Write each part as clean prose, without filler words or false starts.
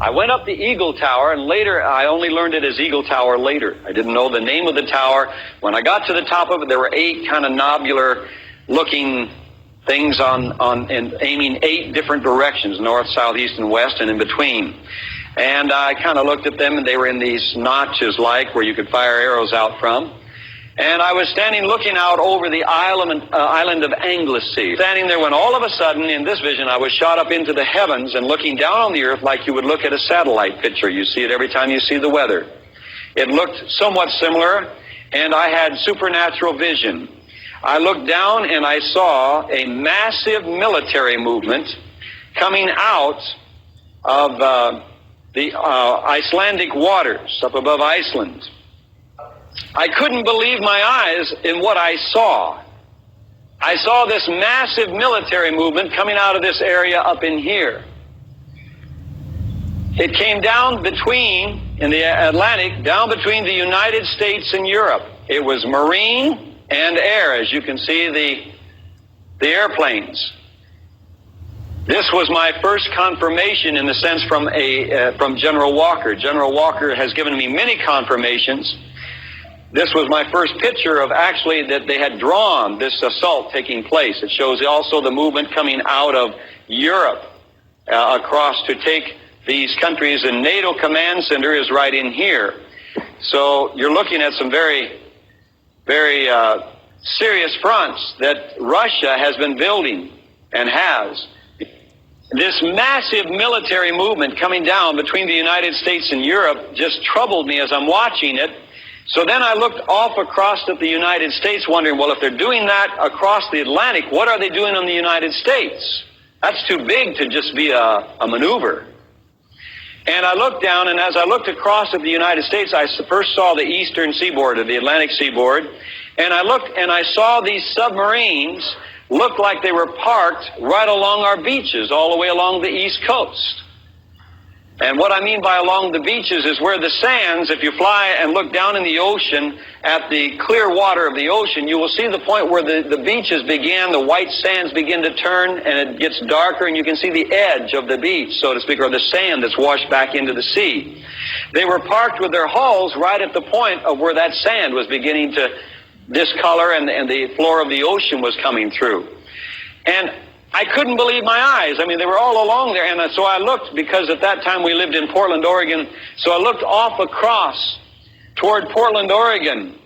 I went up the Eagle Tower, and later, I only learned it as Eagle Tower later. I didn't know the name of the tower. When I got to the top of it, there were 8 kind of nobular-looking things aiming 8 different directions, north, south, east, and west, and in between. And I kind of looked at them, and they were in these notches like where you could fire arrows out from. And I was standing looking out over the island of Anglesey. Standing there when all of a sudden, in this vision, I was shot up into the heavens and looking down on the earth like you would look at a satellite picture. You see it every time you see the weather. It looked somewhat similar, and I had supernatural vision. I looked down and I saw a massive military movement coming out of the Icelandic waters up above Iceland. I couldn't believe my eyes in what I saw. I saw this massive military movement coming out of this area up in here. It came down in the Atlantic, down between the United States and Europe. It was marine and air, as you can see the airplanes. This was my first confirmation in the sense from General Walker. General Walker has given me many confirmations. This was my first picture of actually that they had drawn this assault taking place. It shows also the movement coming out of Europe across to take these countries, and NATO command center is right in here. So you're looking at some very, very serious fronts that Russia has been building and has. This massive military movement coming down between the United States and Europe just troubled me as I'm watching it. So then I looked off across at the United States wondering, well, if they're doing that across the Atlantic, what are they doing on the United States? That's too big to just be a maneuver. And I looked down, and as I looked across at the United States, I first saw the eastern seaboard of the Atlantic seaboard, and I looked and I saw these submarines look like they were parked right along our beaches, all the way along the East Coast. And what I mean by along the beaches is where the sands, if you fly and look down in the ocean at the clear water of the ocean, you will see the point where the beaches begin, the white sands begin to turn, and it gets darker, and you can see the edge of the beach, so to speak, or the sand that's washed back into the sea. They were parked with their hulls right at the point of where that sand was beginning to discolor and the floor of the ocean was coming through. And I couldn't believe my eyes. I mean, they were all along there. And so I looked, because at that time we lived in Portland, Oregon. So I looked off across toward Portland, Oregon.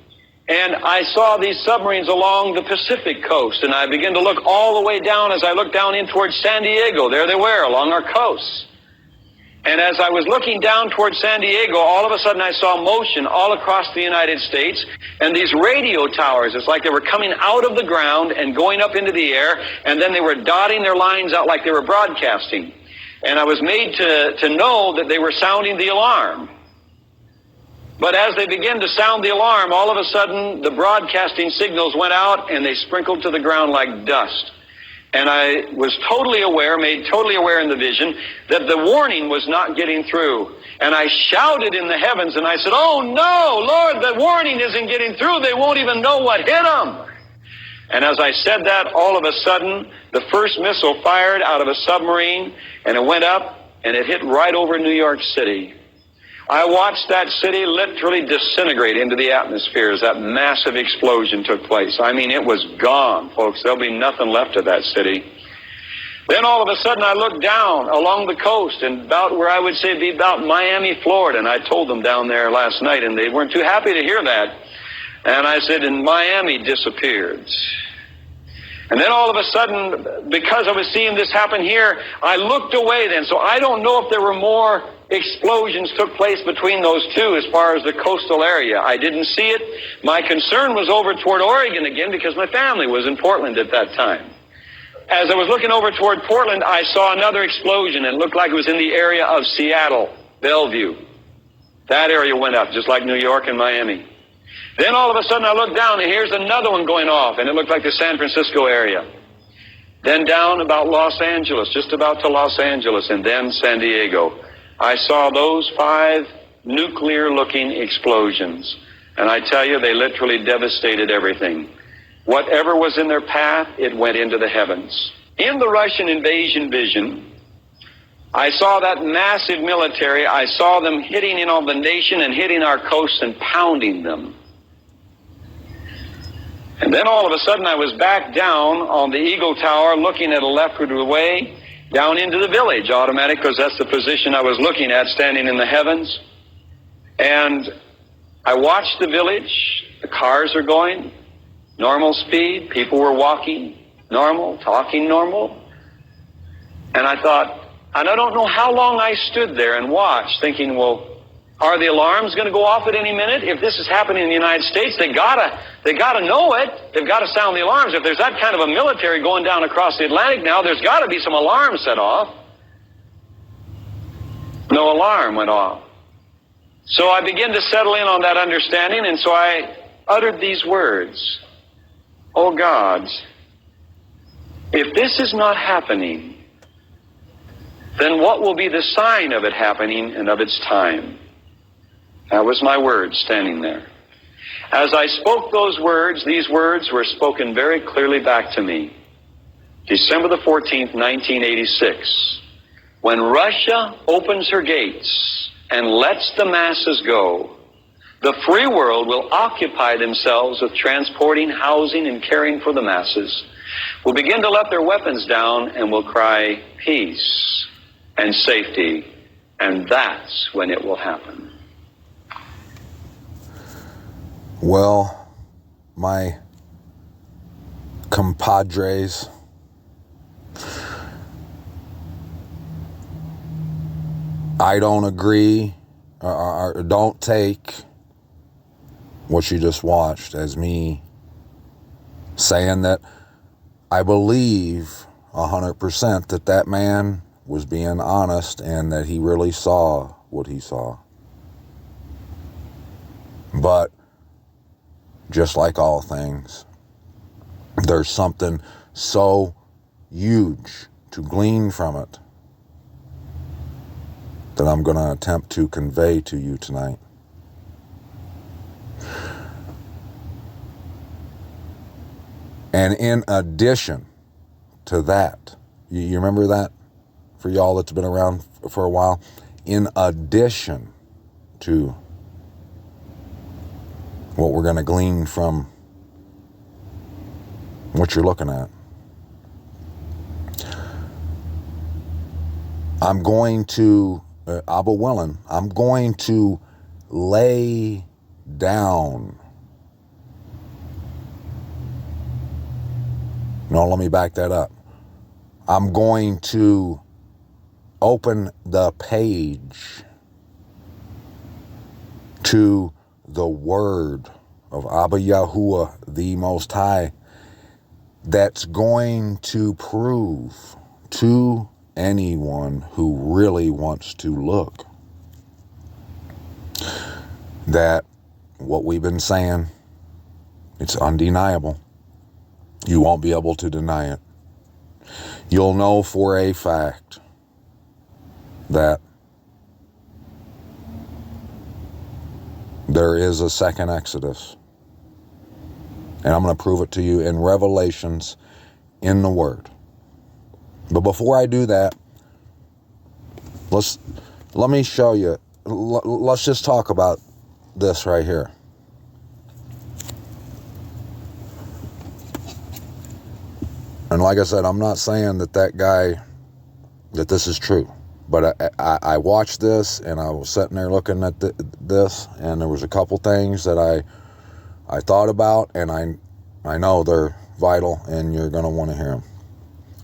And I saw these submarines along the Pacific coast. And I began to look all the way down as I looked down in towards San Diego. There they were along our coast. And as I was looking down towards San Diego, all of a sudden I saw motion all across the United States, and these radio towers, it's like they were coming out of the ground and going up into the air, and then they were dotting their lines out like they were broadcasting. And I was made to know that they were sounding the alarm. But as they began to sound the alarm, all of a sudden the broadcasting signals went out and they sprinkled to the ground like dust. And I was made totally aware in the vision that the warning was not getting through. And I shouted in the heavens and I said, "Oh no, Lord, the warning isn't getting through. They won't even know what hit them." And as I said that, all of a sudden, the first missile fired out of a submarine, and it went up and it hit right over New York City. I watched that city literally disintegrate into the atmosphere as that massive explosion took place. I mean, it was gone, folks. There'll be nothing left of that city. Then all of a sudden I looked down along the coast and about where I would say be about Miami, Florida. And I told them down there last night, and they weren't too happy to hear that. And I said, and Miami disappeared. And then all of a sudden, because I was seeing this happen here, I looked away then. So I don't know if there were more explosions took place between those two as far as the coastal area. I didn't see it. My concern was over toward Oregon again because my family was in Portland at that time. As I was looking over toward Portland, I saw another explosion. It looked like it was in the area of Seattle, Bellevue. That area went up, just like New York and Miami. Then all of a sudden I looked down, and here's another one going off, and it looked like the San Francisco area. Then down about Los Angeles, just about to Los Angeles, and then San Diego. I saw those 5 nuclear-looking explosions. And I tell you, they literally devastated everything. Whatever was in their path, it went into the heavens. In the Russian invasion vision, I saw that massive military. I saw them hitting in on the nation and hitting our coasts and pounding them. And then all of a sudden I was back down on the Eagle Tower looking at a leftward way down into the village, automatic, because that's the position I was looking at, standing in the heavens. And I watched the village. The cars are going, normal speed. People were walking, normal, talking normal. And I thought, and I don't know how long I stood there and watched, thinking, well, are the alarms going to go off at any minute? If this is happening in the United States, they gotta know it. They've got to sound the alarms. If there's that kind of a military going down across the Atlantic now, there's got to be some alarms set off. No alarm went off. So I began to settle in on that understanding, and so I uttered these words. Oh God, if this is not happening, then what will be the sign of it happening and of its time? That was my words standing there. As I spoke those words, these words were spoken very clearly back to me. December the 14th, 1986. When Russia opens her gates and lets the masses go, the free world will occupy themselves with transporting, housing, and caring for the masses, will begin to let their weapons down and will cry peace and safety, and that's when it will happen. Well, my compadres, I don't agree or don't take what you just watched as me saying that I believe 100% that that man was being honest and that he really saw what he saw. But just like all things, there's something so huge to glean from it that I'm going to attempt to convey to you tonight. And in addition to that, you remember that for y'all that's been around for a while? In addition to what we're going to glean from what you're looking at, I'm going to, Abba willing, I'm going to lay down. No, let me back that up. I'm going to open the page to the word of Abba Yahuwah, the Most High, that's going to prove to anyone who really wants to look that what we've been saying, it's undeniable. You won't be able to deny it. You'll know for a fact that there is a second Exodus. And I'm going to prove it to you in Revelations in the Word. But before I do that, let me show you. Let's just talk about this right here. And like I said, I'm not saying that this is true. But I watched this, and I was sitting there looking at this, and there was a couple things that I thought about, and I know they're vital, and you're going to want to hear them.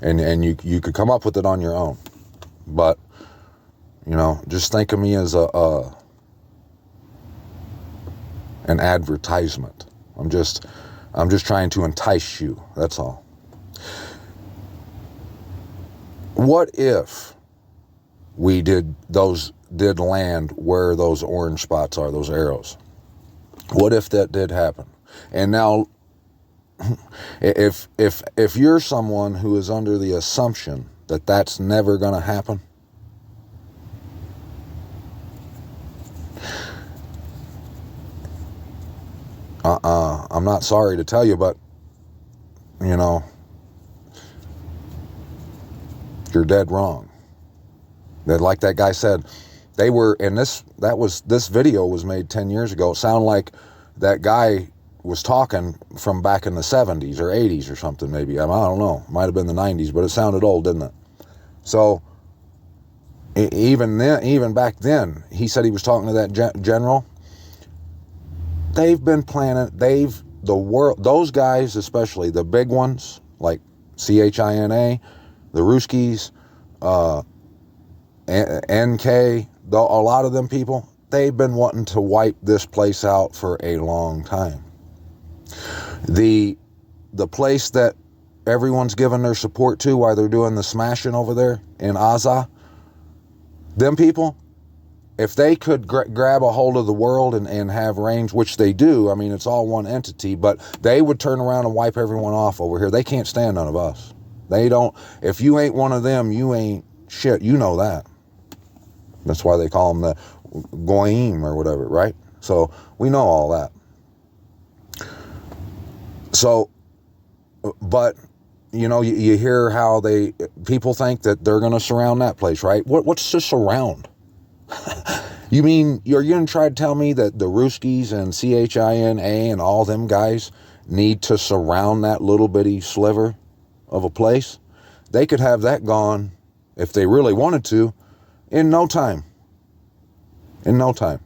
And you could come up with it on your own. But, just think of me as an advertisement. I'm just trying to entice you. That's all. What if we did land where those orange spots are, those arrows? What if that did happen? And now, if you're someone who is under the assumption that that's never going to happen, I'm not sorry to tell you, but you're dead wrong. That, like that guy said, they were, and this video was made 10 years ago. It sounded like that guy was talking from back in the 70s or 80s or something, maybe. I don't know. Might have been the 90s, but it sounded old, didn't it? So even then, even back then, he said he was talking to that general. They've been planning, those guys, especially the big ones, like CHINA, the Ruskies, NK, a lot of them people, they've been wanting to wipe this place out for a long time. The place that everyone's giving their support to while they're doing the smashing over there in Gaza, them people, if they could grab a hold of the world and have range, which they do, I mean, it's all one entity, but they would turn around and wipe everyone off over here. They can't stand none of us. They don't, if you ain't one of them, you ain't shit. You know that. That's why they call them the Goyim or whatever, right? So we know all that. So, but, you know, you hear how people think that they're going to surround that place, right? What's to surround? You mean you're going to try to tell me that the Ruskies and CHINA and all them guys need to surround that little bitty sliver of a place? They could have that gone, if they really wanted to, in no time. In no time.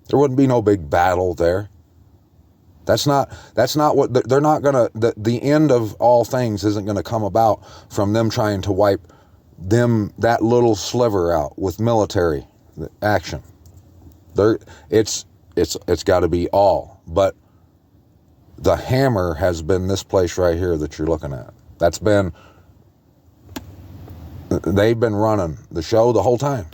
There wouldn't be no big battle there. That's not what they're not gonna, the end of all things isn't gonna come about from them trying to wipe that little sliver out with military action. It's got to be all. But the hammer has been this place right here that you're looking at. They've been running the show the whole time.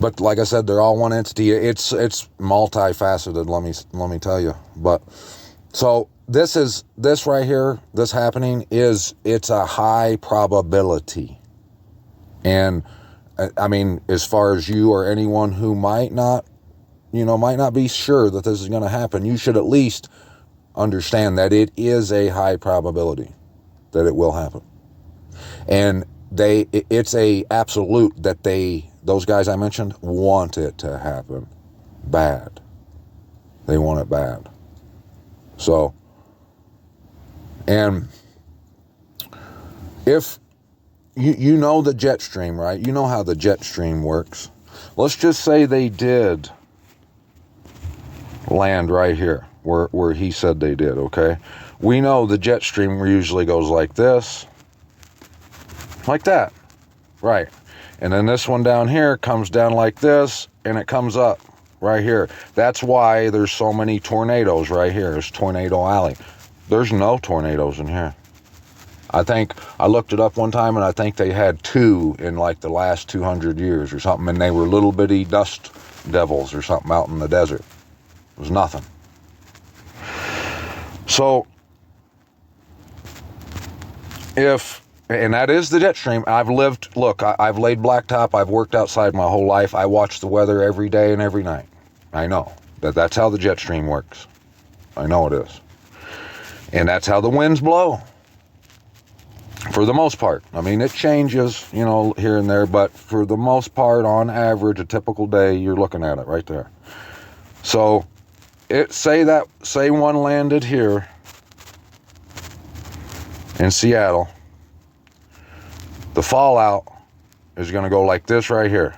But like I said, they're all one entity. It's multifaceted, let me tell you. But so this right here, this happening it's a high probability. And I mean, as far as you or anyone who might not be sure that this is going to happen, you should at least understand that it is a high probability that it will happen. And it's a absolute that those guys I mentioned want it to happen bad. They want it bad. So, and if you know the jet stream, right? You know how the jet stream works. Let's just say they did land right here where he said they did, okay? We know the jet stream usually goes like this, like that, right? And then this one down here comes down like this, and it comes up right here. That's why there's so many tornadoes right here. It's Tornado Alley. There's no tornadoes in here. I think I looked it up one time, and I think they had 2 in like the last 200 years or something, and they were little bitty dust devils or something out in the desert. It was nothing. So and that is the jet stream. I've laid blacktop. I've worked outside my whole life. I watch the weather every day and every night. I know that's how the jet stream works. I know it is. And that's how the winds blow. For the most part. I mean, it changes, here and there, but for the most part, on average, a typical day, you're looking at it right there. So, say one landed here in Seattle. The fallout is going to go like this right here.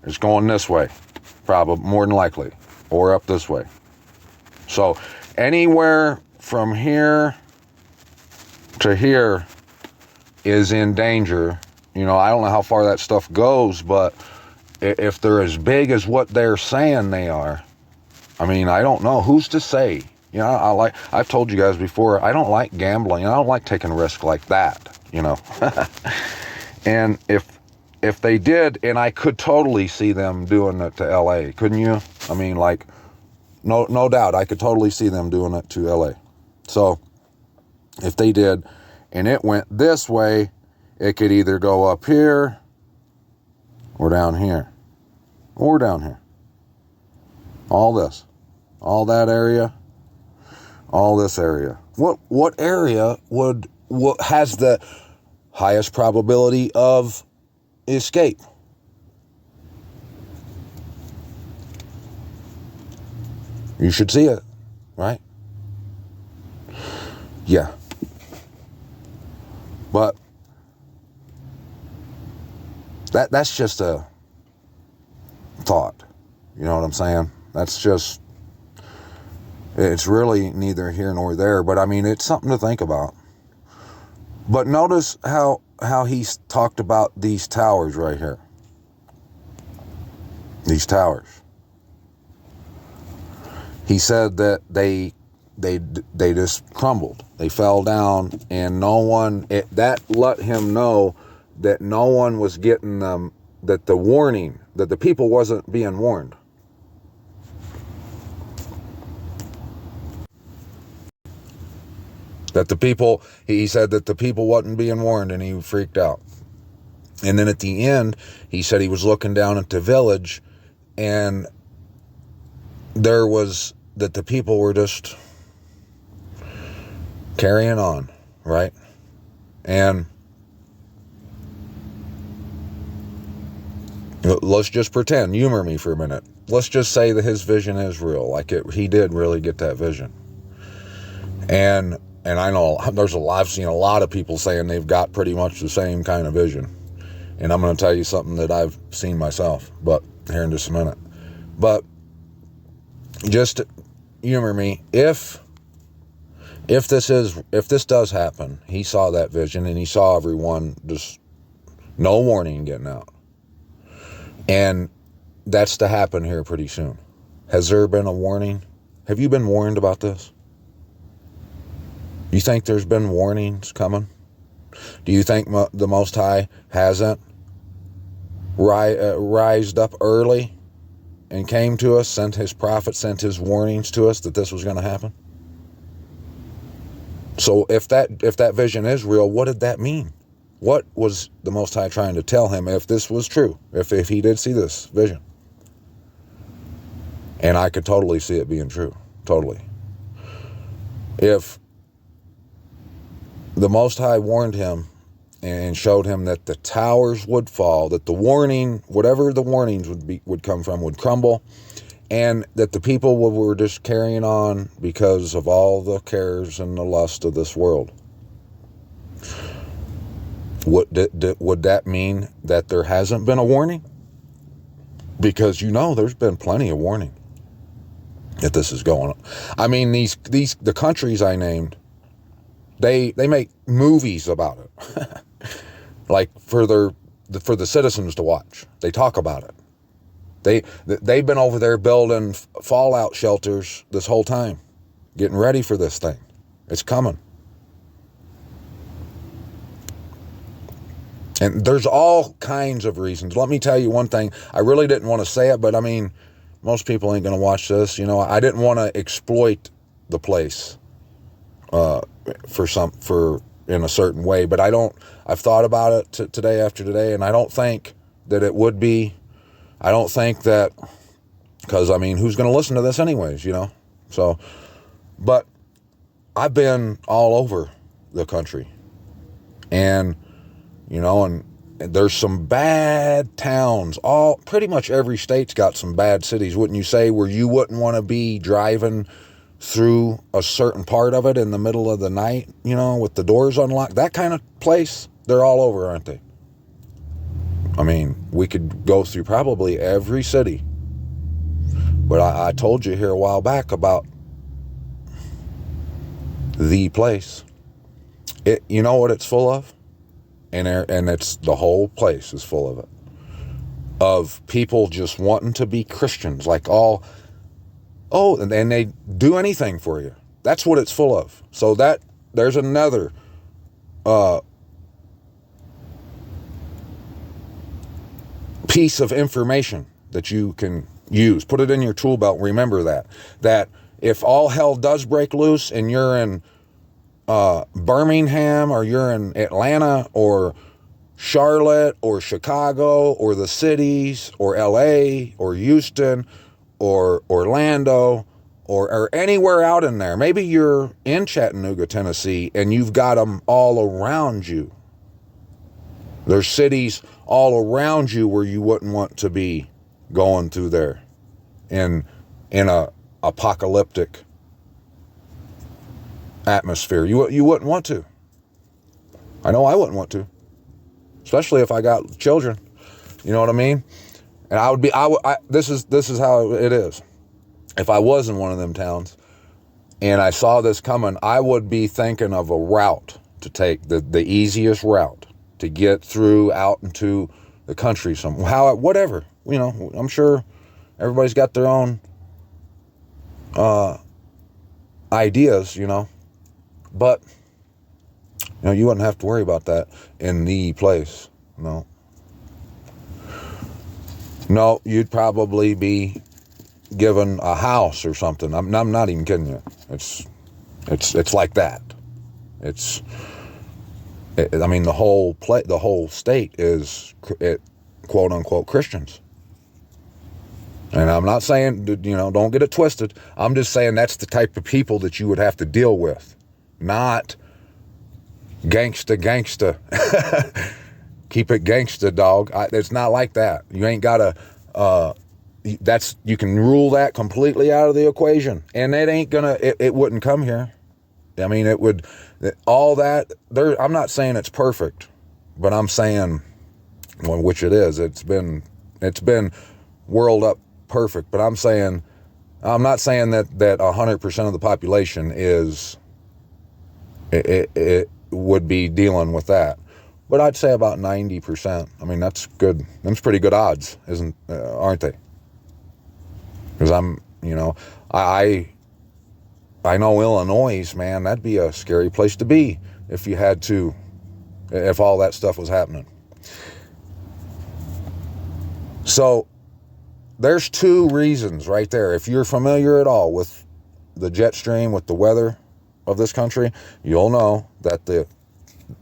It's going this way, probably, more than likely, or up this way. So, anywhere from here to here is in danger. I don't know how far that stuff goes, but if they're as big as what they're saying they are, I mean, I don't know. Who's to say? I've told you guys before, I don't like gambling. I don't like taking risk like that, And if they did, and I could totally see them doing it to LA, couldn't you? I mean, like, no doubt, I could totally see them doing it to LA. So, if they did, and it went this way, it could either go up here, or down here, or down here. All this, all that area, all this area. What area has the highest probability of escape. You should see it, right? Yeah. But that's just a thought. You know what I'm saying? That's just, it's really neither here nor there, but I mean, it's something to think about. But notice how he's talked about these towers right here. These towers. He said that they just crumbled. They fell down, and no one, that let him know that no one was getting them, that the warning, that the people wasn't being warned. That the people, he said that the people wasn't being warned, and he freaked out. And then at the end, he said he was looking down at the village, and there was, that the people were just carrying on, right? And let's just pretend, humor me for a minute. Let's just say that his vision is real, like he did really get that vision. And I know I've seen a lot of people saying they've got pretty much the same kind of vision. And I'm going to tell you something that I've seen myself, but here in just a minute. But just humor me, if this does happen, he saw that vision and he saw everyone just no warning getting out, and that's to happen here pretty soon. Has there been a warning? Have you been warned about this? You think there's been warnings coming? Do you think the Most High hasn't rised up early and came to us, sent his prophet, sent his warnings to us that this was going to happen? So if that vision is real, what did that mean? What was the Most High trying to tell him if this was true, if he did see this vision? And I could totally see it being true, totally. If the Most High warned him and showed him that the towers would fall, that the warning, whatever the warnings would come from, would crumble, and that the people were just carrying on because of all the cares and the lust of this world. Would that mean that there hasn't been a warning? Because there's been plenty of warning that this is going on. I mean, the countries I named, they make movies about it. Like for the citizens to watch. They talk about it. They've been over there building fallout shelters this whole time, getting ready for this thing. It's coming. And there's all kinds of reasons. Let me tell you one thing. I really didn't want to say it, but I mean, most people ain't going to watch this. I didn't want to exploit the place for in a certain way, but I've thought about it today after today, and I don't think that it would be. I don't think that, because I mean, who's going to listen to this anyways, So, but I've been all over the country, and and there's some bad towns. Pretty much every state's got some bad cities, wouldn't you say, where you wouldn't want to be driving through a certain part of it in the middle of the night, with the doors unlocked, that kind of place. They're all over, aren't they? I mean, we could go through probably every city. But I told you here a while back about the place. You know what it's full of? And it's, the whole place is full of it. Of people just wanting to be Christians, and they do anything for you. That's what it's full of. So there's another piece of information that you can use. Put it in your tool belt. Remember that if all hell does break loose and you're in Birmingham, or you're in Atlanta, or Charlotte, or Chicago, or the cities, or LA, or Houston, or Orlando, or anywhere out in there. Maybe you're in Chattanooga, Tennessee, and you've got them all around you. There's cities all around you where you wouldn't want to be going through there in a apocalyptic atmosphere. You wouldn't want to. I know I wouldn't want to, especially if I got children. You know what I mean? And this is how it is. If I was in one of them towns and I saw this coming, I would be thinking of a route to take, the easiest route to get through out into the country, whatever. You know, I'm sure everybody's got their own ideas, you know, but you know, you wouldn't have to worry about that in the place. No, you'd probably be given a house or something. I'm not even kidding you. It's like that. I mean, the whole state is quote unquote Christians. And I'm not saying, you know, don't get it twisted. I'm just saying that's the type of people that you would have to deal with, not gangsta. Keep it gangsta, dog. It's not like that. You ain't gotta. You can rule that completely out of the equation, and it ain't gonna. It wouldn't come here. I mean, it would. All that. I'm not saying it's perfect, but I'm saying, well, which it is. It's been whirled up perfect. But I'm not saying that 100% of the population is. It would be dealing with that. But I'd say about 90%. I mean, that's good. That's pretty good odds, aren't they? Because I know Illinois, man, that'd be a scary place to be if all that stuff was happening. So there's two reasons right there. If you're familiar at all with the jet stream, with the weather of this country, you'll know that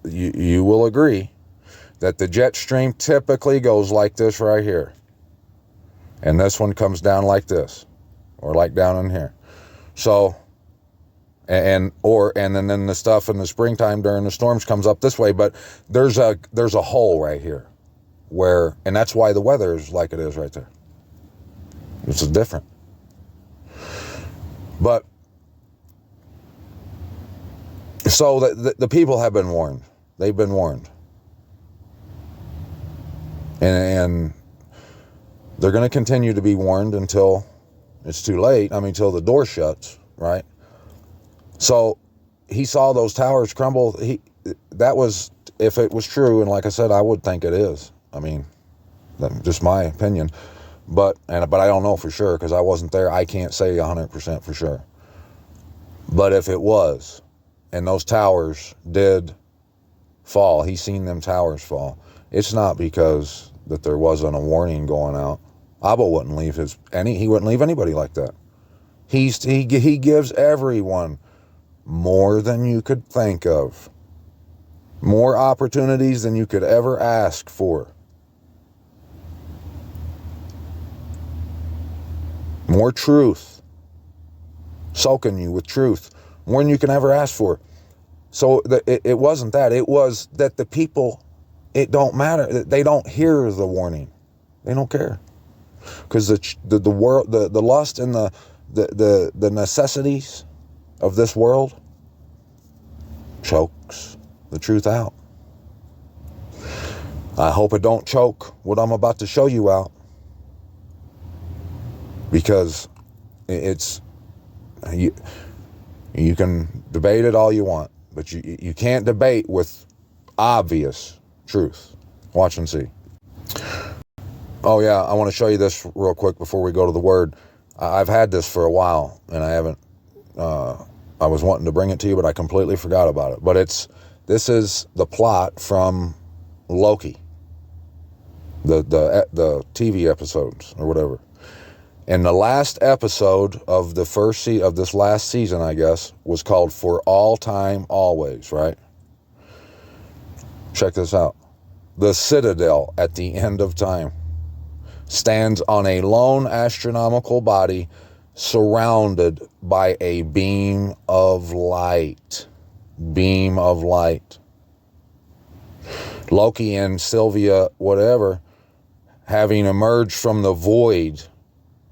you will agree that the jet stream typically goes like this right here. And this one comes down like this, or like down in here. So, and then the stuff in the springtime during the storms comes up this way, but there's a hole right here and that's why the weather is like it is right there. It's different. But, so the people have been warned. They've been warned. And they're going to continue to be warned until it's too late. I mean, until the door shuts, right? So he saw those towers crumble. That was, if it was true, and like I said, I would think it is. I mean, that's just my opinion. But I don't know for sure because I wasn't there. I can't say 100% for sure. But if it was, and those towers did fall, he's seen them towers fall, it's not because that there wasn't a warning going out. Abba wouldn't leave he wouldn't leave anybody like that. He gives everyone more than you could think of, more opportunities than you could ever ask for, more truth, soaking you with truth, more than you can ever ask for. So it wasn't that. It was that the people, it don't matter. They don't hear the warning. They don't care. Because the world, the lust and the necessities of this world chokes the truth out. I hope it don't choke what I'm about to show you out. Because it's, you can debate it all you want, but you can't debate with obvious truth. Watch and see. Oh yeah, I want to show you this real quick before we go to the word. I've had this for a while, and I haven't, I was wanting to bring it to you, but I completely forgot about it. But this is the plot from Loki, the TV episodes or whatever. And the last episode of of this last season, I guess, was called For All Time Always, right? Check this out. The Citadel at the end of time stands on a lone astronomical body surrounded by a beam of light. Beam of light. Loki and Sylvia, whatever, having emerged from the void,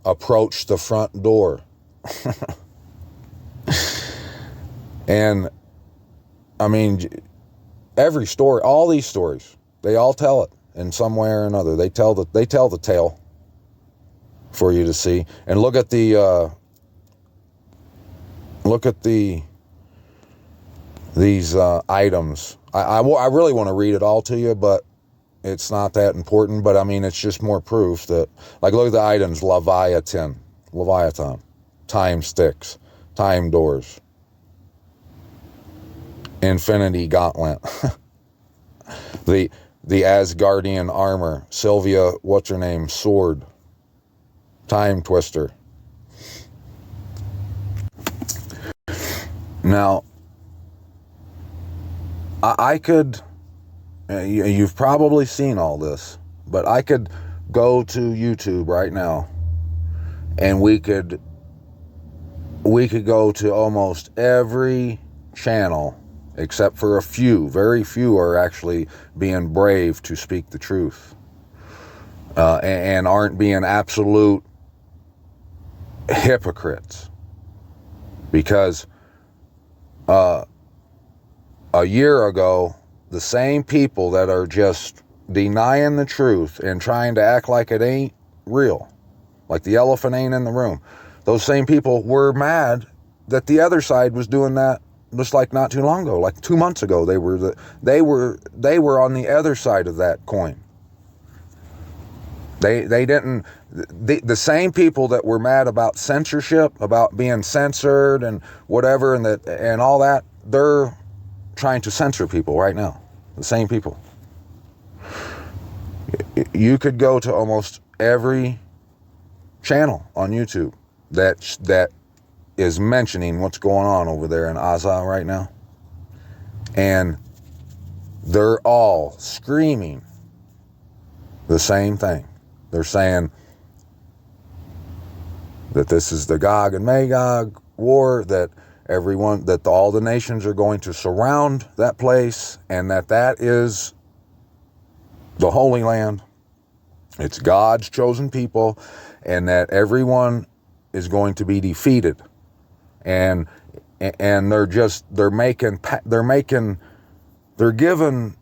approached the front door. And I mean, every story, all these stories, they all tell it in some way or another. They tell the tale for you to see. And look at these items. I really want to read it all to you, but it's not that important. But I mean, it's just more proof that, like, look at the items: Leviathan, time sticks, time doors, Infinity Gauntlet, the Asgardian armor, Sylvia, what's her name, sword, time twister. Now, I could, you've probably seen all this, but I could go to YouTube right now and we could go to almost every channel except for a few. Very few are actually being brave to speak the truth, and aren't being absolute hypocrites. Because a year ago, the same people that are just denying the truth and trying to act like it ain't real, like the elephant ain't in the room, those same people were mad that the other side was doing that just like not too long ago, like 2 months ago. They were on the other side of that coin. They didn't, the same people that were mad about censorship, about being censored and whatever, and all that, they're trying to censor people right now. The same people. You could go to almost every channel on YouTube that is mentioning what's going on over there in Gaza right now, and they're all screaming the same thing. They're saying that this is the Gog and Magog war, that all the nations are going to surround that place, and that is the Holy Land. It's God's chosen people, and that everyone is going to be defeated. And they're giving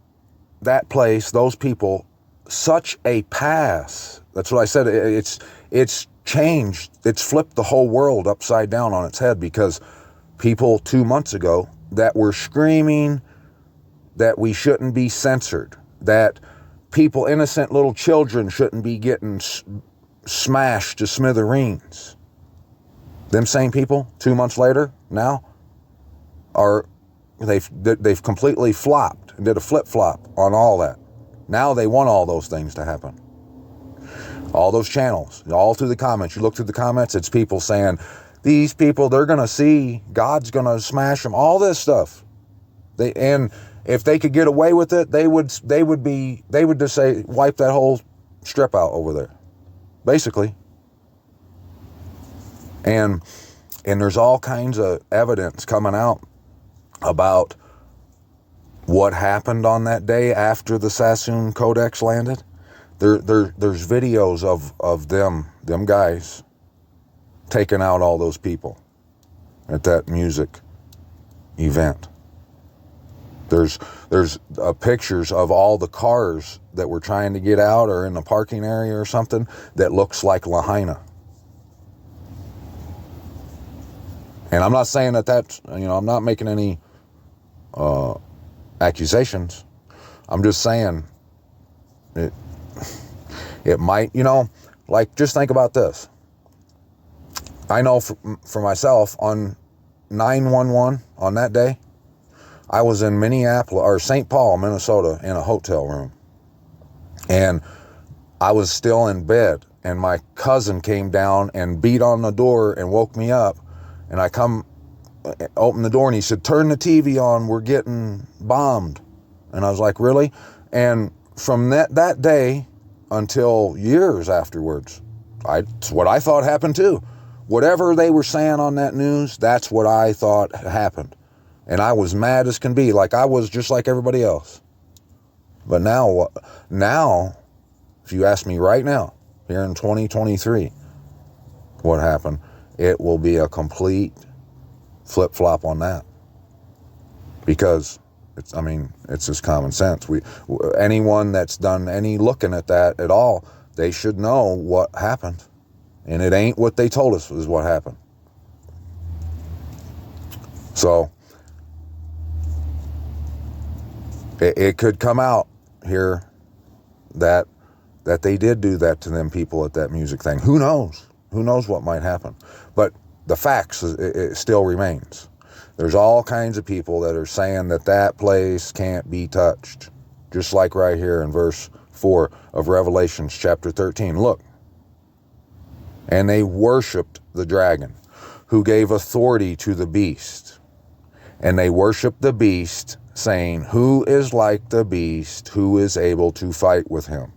that place, those people, such a pass. That's what I said. It's changed. It's flipped the whole world upside down on its head, because people 2 months ago that were screaming that we shouldn't be censored, that people, innocent little children, shouldn't be getting smashed to smithereens. Them same people 2 months later now they've completely flopped and did a flip-flop on all that. Now they want all those things to happen. All those channels, all through the comments. You look through the comments, it's people saying, these people, they're going to see, God's going to smash them, all this stuff. And if they could get away with it, they would just say, wipe that whole strip out over there, basically. And there's all kinds of evidence coming out about what happened on that day after the Sassoon Codex landed. There's videos of them guys taking out all those people at that music event. There's pictures of all the cars that were trying to get out or in the parking area or something that looks like Lahaina. And I'm not saying that's, I'm not making any accusations. I'm just saying it might, like, just think about this. I know for myself, on 9/11, on that day, I was in Minneapolis, or St. Paul, Minnesota, in a hotel room. And I was still in bed, and my cousin came down and beat on the door and woke me up. And I opened the door, and he said, turn the TV on, we're getting bombed. And I was like, really? And from that day until years afterwards, it's what I thought happened too. Whatever they were saying on that news, that's what I thought happened. And I was mad as can be, like I was just like everybody else. But now, if you ask me right now, here in 2023, what happened, it will be a complete flip-flop on that. Because it's just common sense. Anyone that's done any looking at that at all, they should know what happened. And it ain't what they told us is what happened. So, it could come out here that they did do that to them people at that music thing. Who knows? Who knows what might happen? But the facts, it still remains. There's all kinds of people that are saying that place can't be touched. Just like right here in verse 4 of Revelations chapter 13. Look. And they worshiped the dragon, who gave authority to the beast. And they worshiped the beast, saying, who is like the beast, who is able to fight with him?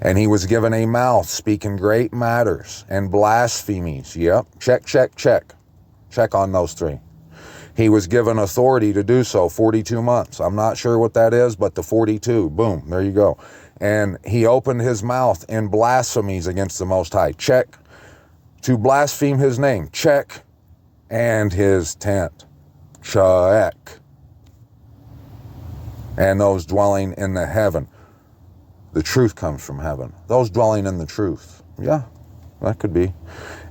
And he was given a mouth speaking great matters and blasphemies. Yep, check. Check on those three. He was given authority to do so, 42 months. I'm not sure what that is, but the 42, boom, there you go. And he opened his mouth in blasphemies against the Most High. Check. To blaspheme his name. Check. And his tent. Check. And those dwelling in the heaven. The truth comes from heaven. Those dwelling in the truth. Yeah, that could be.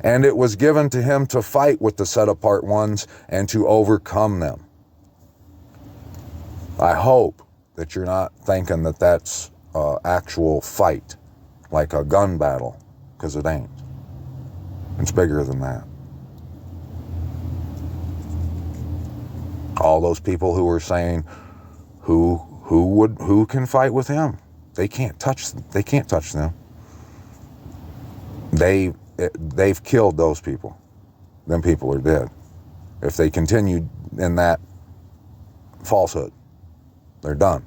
And it was given to him to fight with the set apart ones and to overcome them. I hope that you're not thinking that that's actual fight, like a gun battle, because it ain't. It's bigger than that. All those people who were saying, who can fight with him? They can't touch them. They've killed those people. Them people are dead. If they continue in that falsehood, they're done.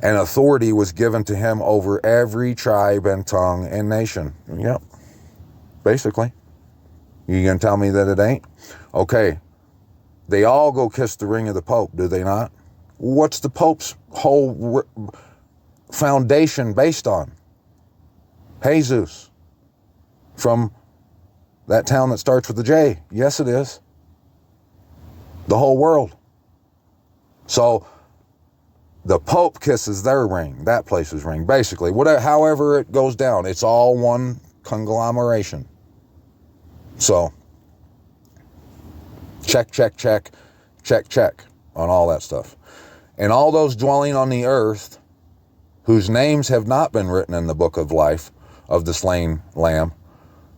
And authority was given to him over every tribe and tongue and nation. Yep. Basically. You gonna tell me that it ain't? Okay. They all go kiss the ring of the Pope, do they not? What's the Pope's whole foundation based on? Jesus. From that town that starts with a J. Yes, it is. The whole world. So, the Pope kisses their ring, that place's ring, basically. However it goes down, it's all one conglomeration. So, check on all that stuff. And all those dwelling on the earth, whose names have not been written in the book of life of the slain Lamb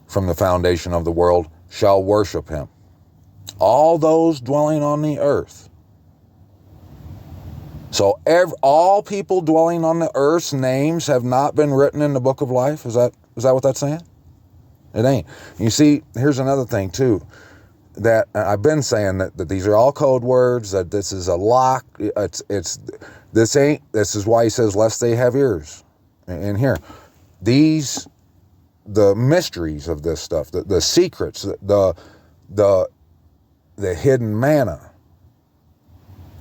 from the foundation of the world, shall worship him. All those dwelling on the earth. So all people dwelling on the earth's names have not been written in the book of life? Is that what that's saying? It ain't. You see, here's another thing too, that I've been saying that these are all code words, that this is a lock. This is why he says, lest they have ears. And here, the mysteries of this stuff, the secrets, the hidden manna,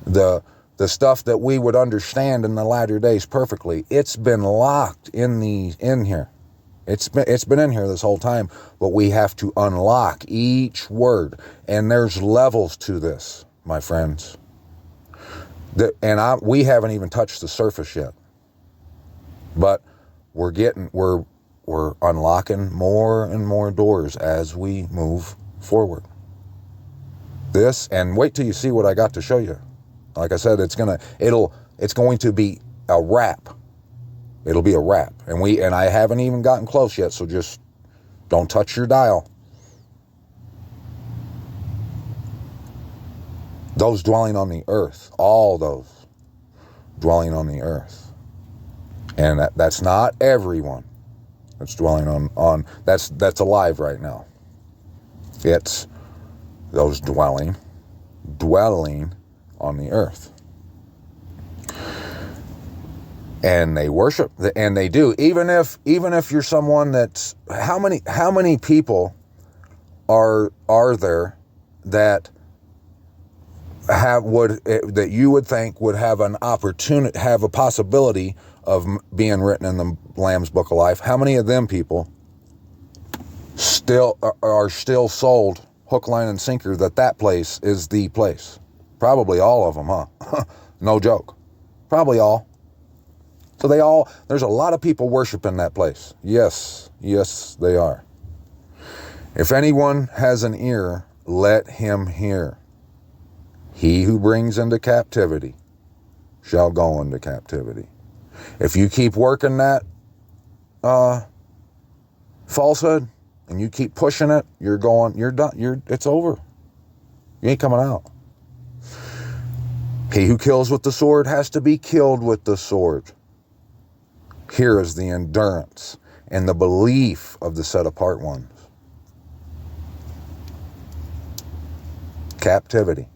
the stuff that we would understand in the latter days perfectly, it's been locked in here. It's been in here this whole time, but we have to unlock each word. And there's levels to this, my friends. We haven't even touched the surface yet. But we're unlocking more and more doors as we move forward. And wait till you see what I got to show you. Like I said, it's going to be a wrap. It'll be a wrap. And I haven't even gotten close yet, so just don't touch your dial. Those dwelling on the earth, all those dwelling on the earth. And that's not everyone that's dwelling on that's alive right now. It's those dwelling on the earth. And they worship, and they do. Even if you're someone that's, how many people are there that that you would think would have an opportunity, have a possibility of being written in the Lamb's Book of Life, how many of them people are still sold hook, line, and sinker that place is the place? Probably all of them, huh? No joke. Probably all. So there's a lot of people worshiping that place. Yes, they are. If anyone has an ear, let him hear. He who brings into captivity shall go into captivity. If you keep working that falsehood and you keep pushing it, you're done. It's over. You ain't coming out. He who kills with the sword has to be killed with the sword. Here is the endurance and the belief of the set apart ones. Captivity.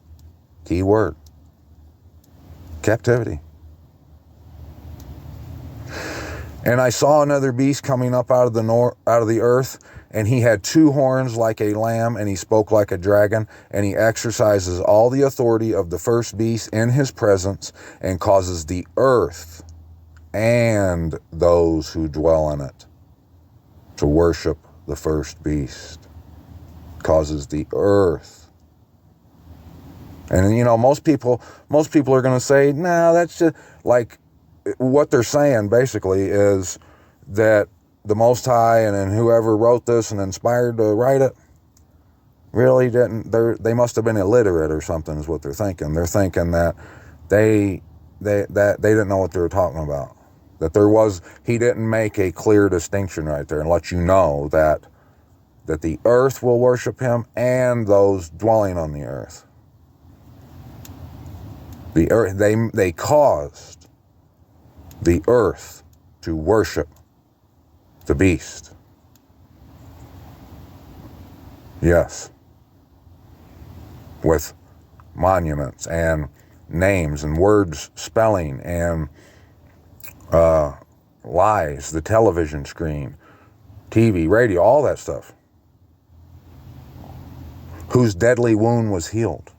Key word. Captivity. And I saw another beast coming up out of the earth, and he had 2 horns like a lamb, and he spoke like a dragon, and he exercises all the authority of the first beast in his presence, and causes the earth and those who dwell in it to worship the first beast. Causes the earth. And most people are going to say, nah, that's just like, what they're saying basically is that the Most High and whoever wrote this and inspired to write it really didn't. They must have been illiterate or something, is what they're thinking. They're thinking that they didn't know what they were talking about. That he didn't make a clear distinction right there and let you know that the earth will worship him and those dwelling on the earth. The earth, they caused the earth to worship the beast. Yes. With monuments and names and words spelling and lies, the television screen, TV, radio, all that stuff. Whose deadly wound was healed.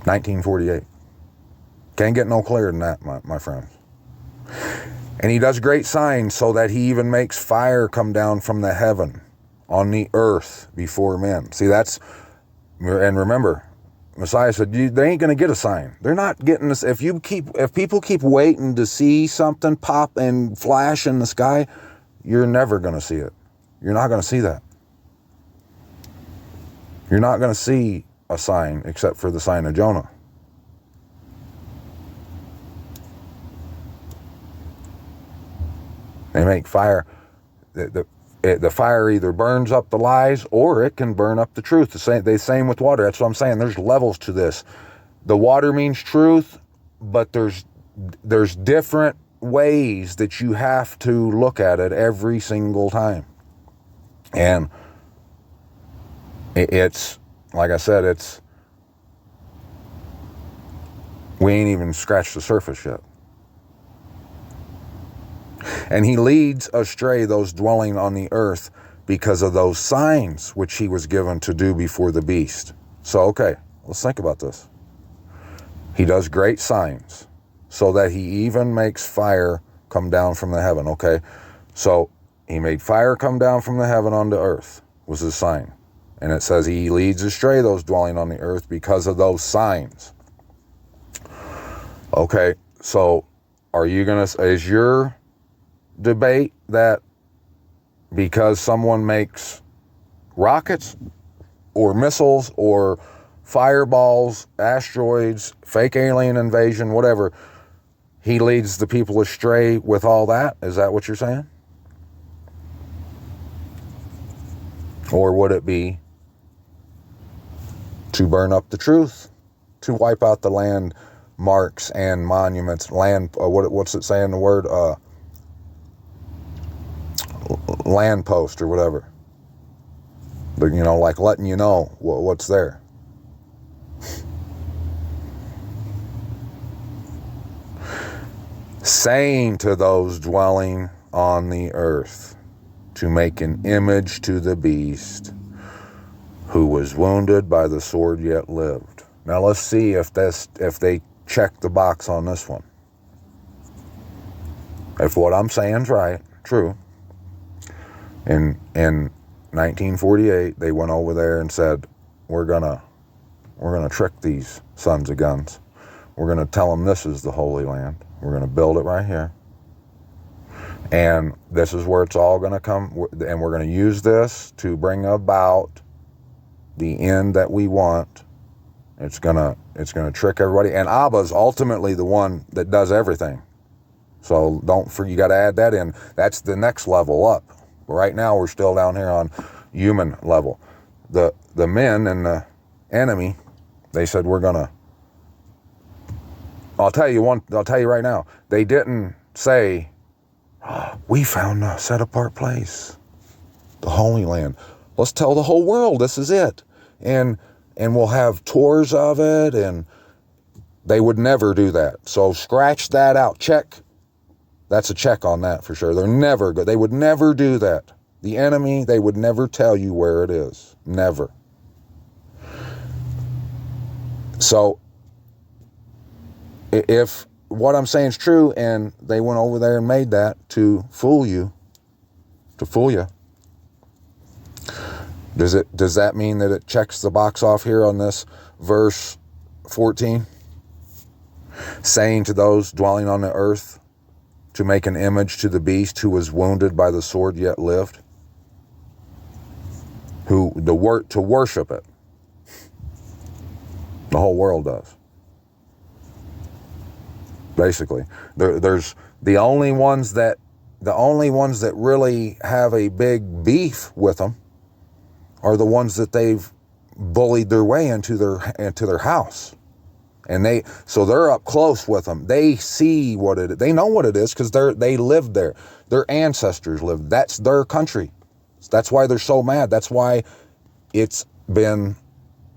1948. Can't get no clearer than that, my friends. And he does great signs, so that he even makes fire come down from the heaven on the earth before men. See, and remember, Messiah said, they ain't going to get a sign. They're not getting this. If people keep waiting to see something pop and flash in the sky, you're never going to see it. You're not going to see that. You're not going to see a sign except for the sign of Jonah. They make fire. The fire either burns up the lies or it can burn up the truth. The same with water. That's what I'm saying. There's levels to this. The water means truth, but there's different ways that you have to look at it every single time. And it's, like I said, we ain't even scratched the surface yet. And he leads astray those dwelling on the earth because of those signs which he was given to do before the beast. So, okay, let's think about this. He does great signs so that he even makes fire come down from the heaven. Okay, so he made fire come down from the heaven onto earth was his sign. And it says he leads astray those dwelling on the earth because of those signs. Okay, so is your debate that because someone makes rockets or missiles or fireballs, asteroids, fake alien invasion, whatever, he leads the people astray with all that? Is that what you're saying? Or would it be to burn up the truth, to wipe out the landmarks and monuments, what's it saying, the word, land post or whatever, but like letting you know what's there. Saying to those dwelling on the earth to make an image to the beast who was wounded by the sword yet lived. Now let's see if they check the box on this one. If what I'm saying's right, true. In 1948, they went over there and said, we're gonna trick these sons of guns. We're gonna tell them this is the Holy Land. We're gonna build it right here. And this is where it's all gonna come, and we're gonna use this to bring about the end that we want. It's gonna trick everybody. And Abba's ultimately the one that does everything. So you got to add that in. That's the next level up. Right now we're still down here on human level. The men and the enemy, they said I'll tell you right now. They didn't say, we found a set apart place, the Holy Land. Let's tell the whole world this is it, and we'll have tours of it. And they would never do that. So scratch that out. Check. That's a check on that for sure. They would never do that. The enemy, they would never tell you where it is. Never. So, if what I'm saying is true, and they went over there and made that to fool you, does that mean that it checks the box off here on this verse 14? Saying to those dwelling on the earth, to make an image to the beast who was wounded by the sword yet lived, to worship it. The whole world does. Basically, there's the only ones that really have a big beef with them are the ones that they've bullied their way into their house. And they're up close with them. They see they know what it is because they lived there. Their ancestors lived. That's their country. That's why they're so mad. That's why it's been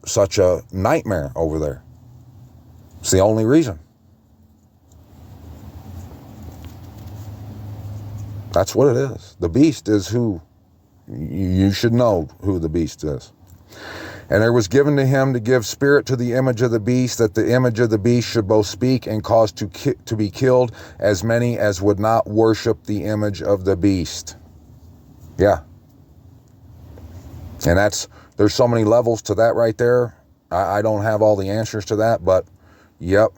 such a nightmare over there. It's the only reason. That's what it is. The beast is who, you should know who the beast is. And there was given to him to give spirit to the image of the beast, that the image of the beast should both speak and cause to be killed as many as would not worship the image of the beast. Yeah. And there's so many levels to that right there. I don't have all the answers to that, but yep.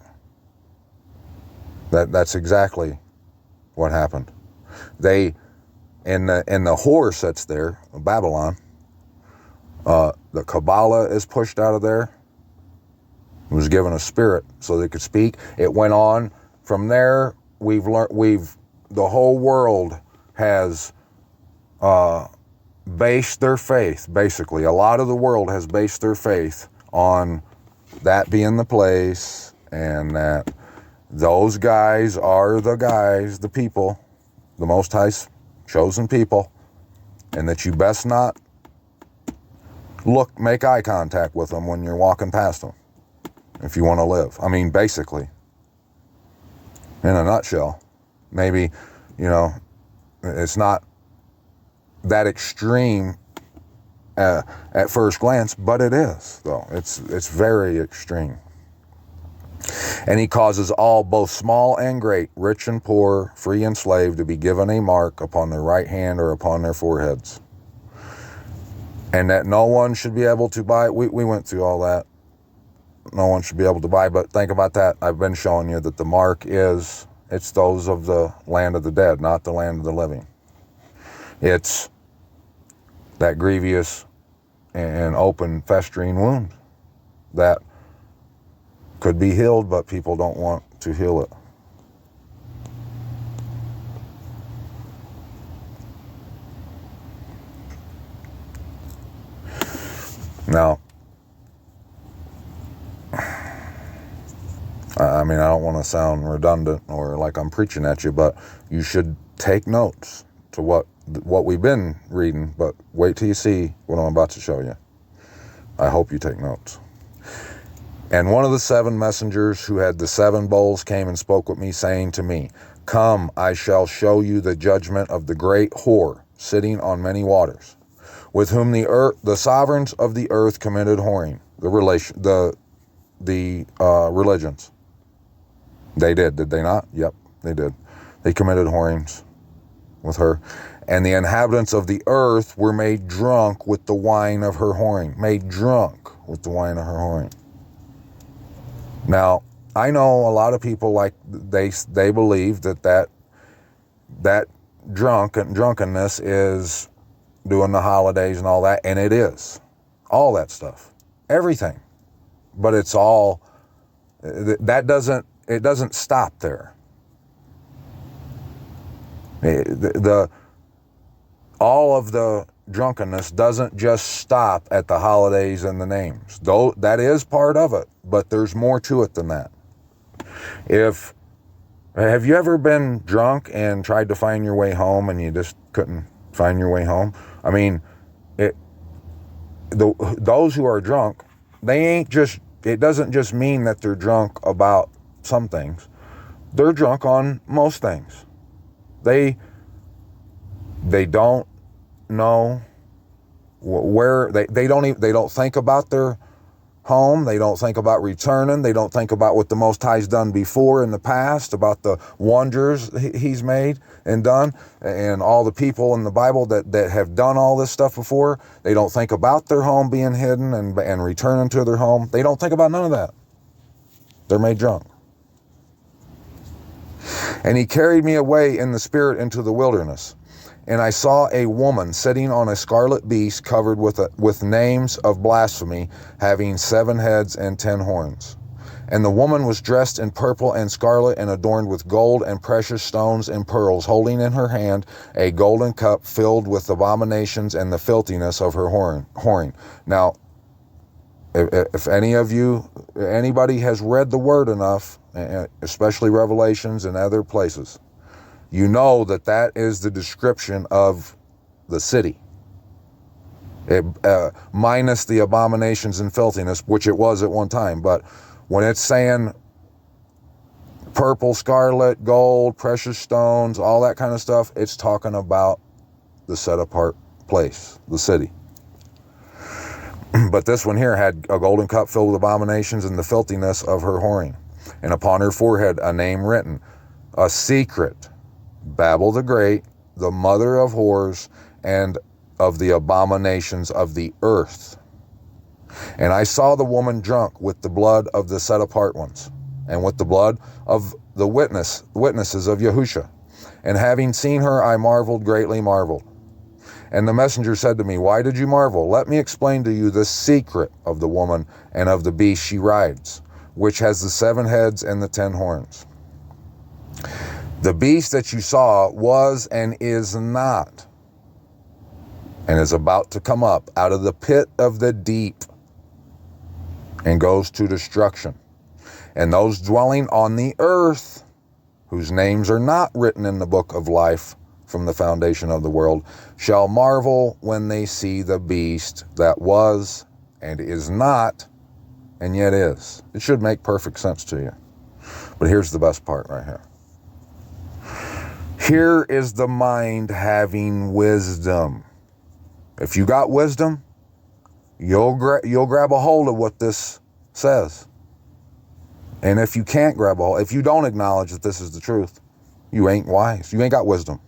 That's exactly what happened. And the whore sits there, Babylon. The Kabbalah is pushed out of there. It was given a spirit so they could speak. It went on from there. The whole world has based their faith, basically. A lot of the world has based their faith on that being the place, and that those guys are the people, the Most High's chosen people, and that you best not make eye contact with them when you're walking past them if you want to live. I mean, basically, in a nutshell. Maybe, it's not that extreme at first glance, but it is, though. It's very extreme. And he causes all, both small and great, rich and poor, free and slave, to be given a mark upon their right hand or upon their foreheads. And that no one should be able to buy. We went through all that. No one should be able to buy, but think about that. I've been showing you that the mark it's those of the land of the dead, not the land of the living. It's that grievous and open festering wound that could be healed, but people don't want to heal it. Now, I mean, I don't want to sound redundant or like I'm preaching at you, but you should take notes to what we've been reading, but wait till you see what I'm about to show you. I hope you take notes. And one of the 7 messengers who had the 7 bowls came and spoke with me, saying to me, "Come, I shall show you the judgment of the great whore, sitting on many waters, with whom the sovereigns of the earth committed whoring. The religions. They did they not? Yep, they did. They committed whorings with her. And the inhabitants of the earth were made drunk with the wine of her whoring. Made drunk with the wine of her whoring. Now, I know a lot of people, like, they believe that drunkenness is doing the holidays and all that, and it is. All that stuff. Everything. But it's all, it doesn't stop there. All of the drunkenness doesn't just stop at the holidays and the names. Though that is part of it, but there's more to it than that. Have you ever been drunk and tried to find your way home and you just couldn't find your way home? I mean, those who are drunk, it doesn't just mean that they're drunk about some things. They're drunk on most things. They don't know where they don't think about their home. They don't think about returning. They don't think about what the Most High's done before in the past, about the wonders he's made and done, and all the people in the Bible that have done all this stuff before. They don't think about their home being hidden and returning to their home. They don't think about none of that. They're made drunk. And he carried me away in the spirit into the wilderness. And I saw a woman sitting on a scarlet beast covered with names of blasphemy, having 7 heads and 10 horns. And the woman was dressed in purple and scarlet and adorned with gold and precious stones and pearls, holding in her hand a golden cup filled with abominations and the filthiness of her whoring. Now, if anybody has read the word enough, especially Revelations and other places, you know that is the description of the city. Minus the abominations and filthiness, which it was at one time. But when it's saying purple, scarlet, gold, precious stones, all that kind of stuff, it's talking about the set apart place, the city. But this one here had a golden cup filled with abominations and the filthiness of her whoring. And upon her forehead a name written, a secret, Babel the Great, the mother of whores and of the abominations of the earth. And I saw the woman drunk with the blood of the set apart ones, and with the blood of the witnesses of Yahusha. And having seen her, I greatly marveled. And the messenger said to me, why did you marvel? Let me explain to you the secret of the woman and of the beast she rides, which has the 7 heads and the 10 horns. The beast that you saw was and is not, and is about to come up out of the pit of the deep, and goes to destruction. And those dwelling on the earth, whose names are not written in the book of life from the foundation of the world, shall marvel when they see the beast that was and is not, and yet is. It should make perfect sense to you. But here's the best part right here. Here is the mind having wisdom. If you got wisdom, you'll grab a hold of what this says. And if you can't grab a hold, if you don't acknowledge that this is the truth, you ain't wise. You ain't got wisdom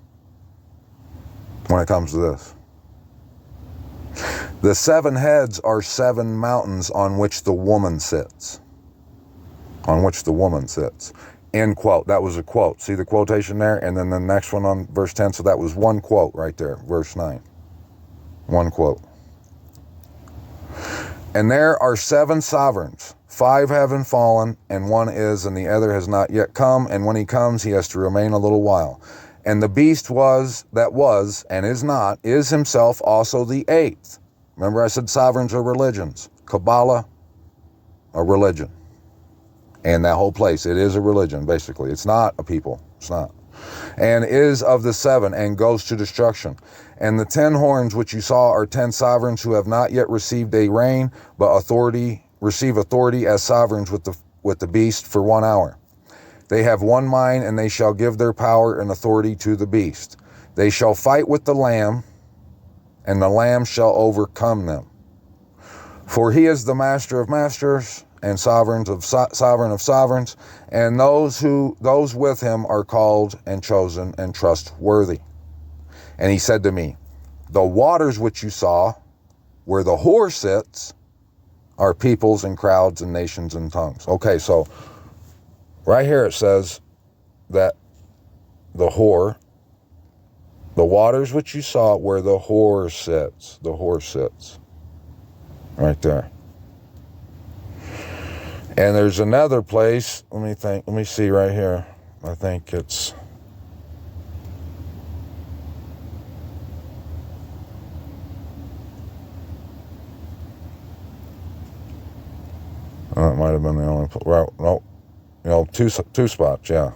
when it comes to this. The 7 heads are 7 mountains on which the woman sits. On which the woman sits. End quote. That was a quote. See the quotation there? And then the next one on verse 10. So that was one quote right there. Verse 9. One quote. And there are 7 sovereigns. 5 haven't fallen, and 1 is, and the other has not yet come. And when he comes, he has to remain a little while. And the beast that was, and is not, is himself also the 8th. Remember I said sovereigns are religions. Kabbalah, a religion. And that whole place, it is a religion, basically. It's not a people. It's not. And is of the 7, and goes to destruction. And the 10 horns which you saw are 10 sovereigns who have not yet received a reign, but receive authority as sovereigns with the beast for 1 hour. They have one mind, and they shall give their power and authority to the beast. They shall fight with the Lamb, and the Lamb shall overcome them. For he is the master of masters and sovereign of sovereigns, and those with him are called and chosen and trustworthy. And he said to me, the waters which you saw, where the whore sits, are peoples and crowds and nations and tongues. Okay, so right here it says that the waters which you saw, where the whore sits, right there. And there's another place, let me see right here. I think it's, it might have been the only, well, no, two spots, yeah.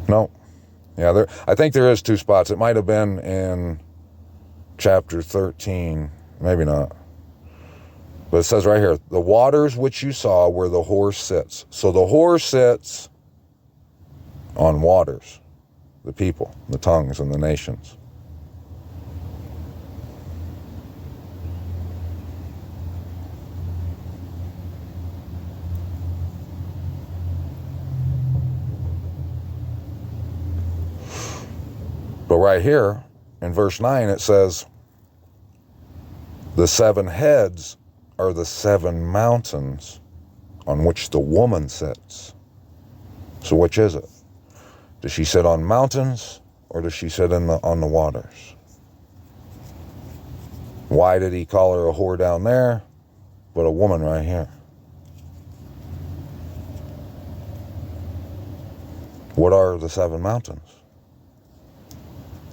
No, yeah, I think there is two spots. It might have been in chapter 13, maybe not. But it says right here, the waters which you saw where the whore sits. So the whore sits on waters, the people, the tongues, and the nations. But right here in verse 9 it says, the 7 heads are the 7 mountains on which the woman sits. So which is it? Does she sit on mountains or does she sit on the waters? Why did he call her a whore down there, but a woman right here? What are the 7 mountains?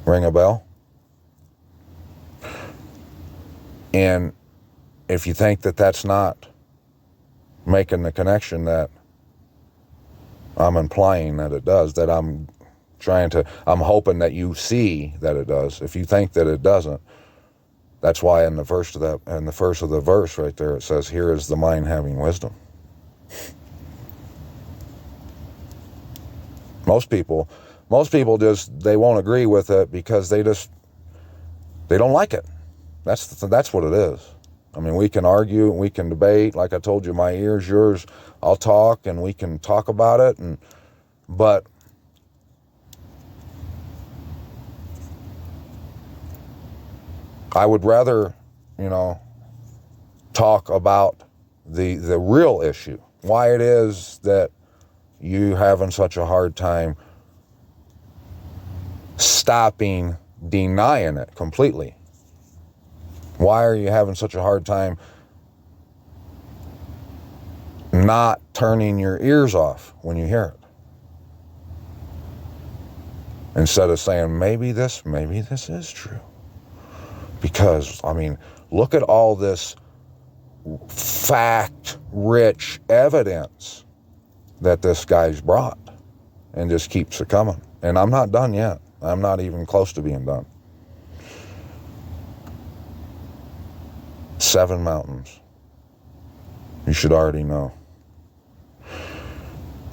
Ring a bell? And if you think that that's not making the connection that I'm implying that it does, that I'm hoping that you see that it does. If you think that it doesn't, that's why in the first of the verse right there, it says, here is the mind having wisdom. Most people just, they won't agree with it because they don't like it. That's what it is. I mean, we can argue and we can debate. Like I told you, my ear's yours. I'll talk and we can talk about it. But I would rather, talk about the real issue. Why it is that you having such a hard time stopping denying it completely. Why are you having such a hard time not turning your ears off when you hear it? Instead of saying, maybe this is true. Because, look at all this fact-rich evidence that this guy's brought and just keeps it coming. And I'm not done yet. I'm not even close to being done. 7 mountains. You should already know.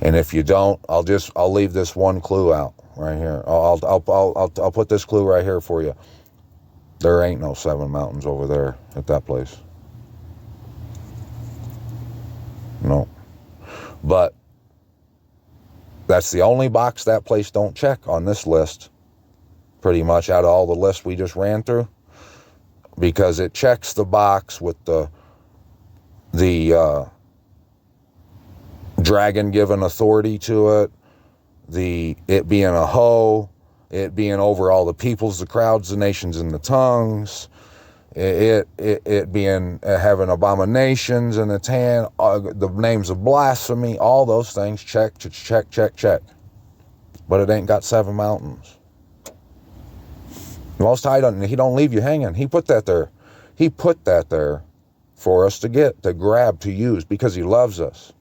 And if you don't, I'll leave this one clue out right here. I'll put this clue right here for you. There ain't no 7 mountains over there at that place. No. But that's the only box that place don't check on this list. Pretty much out of all the lists we just ran through. Because it checks the box with the dragon giving authority to it, it being a hoe, it being over all the peoples, the crowds, the nations, and the tongues, it being having abominations in its hand, the names of blasphemy, all those things, check. But it ain't got 7 mountains. Most High he don't leave you hanging. He put that there. He put that there for us to grab, to use, because he loves us.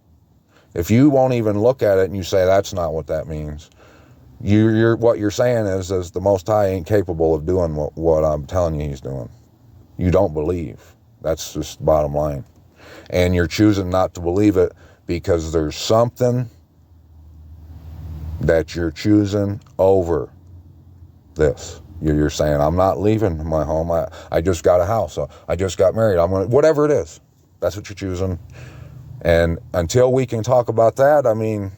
If you won't even look at it and you say that's not what that means, what you're saying is the Most High ain't capable of doing what I'm telling you he's doing. You don't believe. That's just bottom line. And you're choosing not to believe it because there's something that you're choosing over this. You're saying, I'm not leaving my home. I just got a house. I just got married. Whatever it is, that's what you're choosing. And until we can talk about that, I mean,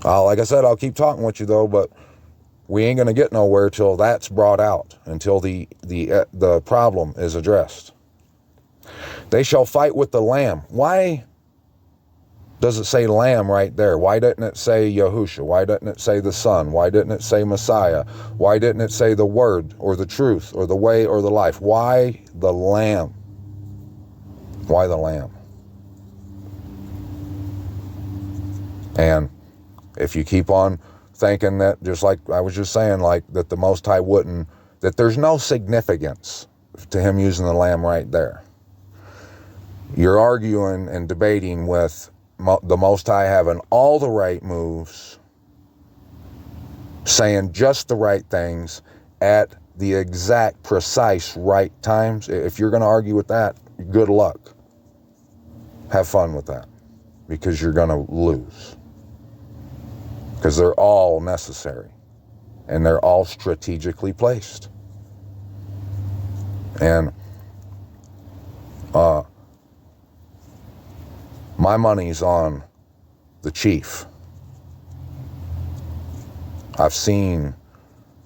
like I said, I'll keep talking with you though, but we ain't going to get nowhere till that's brought out, until the problem is addressed. They shall fight with the Lamb. Why does it say Lamb right there? Why didn't it say Yahusha? Why didn't it say the Son? Why didn't it say Messiah? Why didn't it say the Word or the truth or the way or the life? Why the Lamb? Why the Lamb? And if you keep on thinking that, just like I was just saying, like that the Most High wouldn't, that there's no significance to him using the Lamb right there, you're arguing and debating with the Most High having all the right moves, saying just the right things at the exact precise right times. If you're going to argue with that, good luck. Have fun with that, because you're going to lose. Because they're all necessary, and they're all strategically placed. And my money's on the chief. I've seen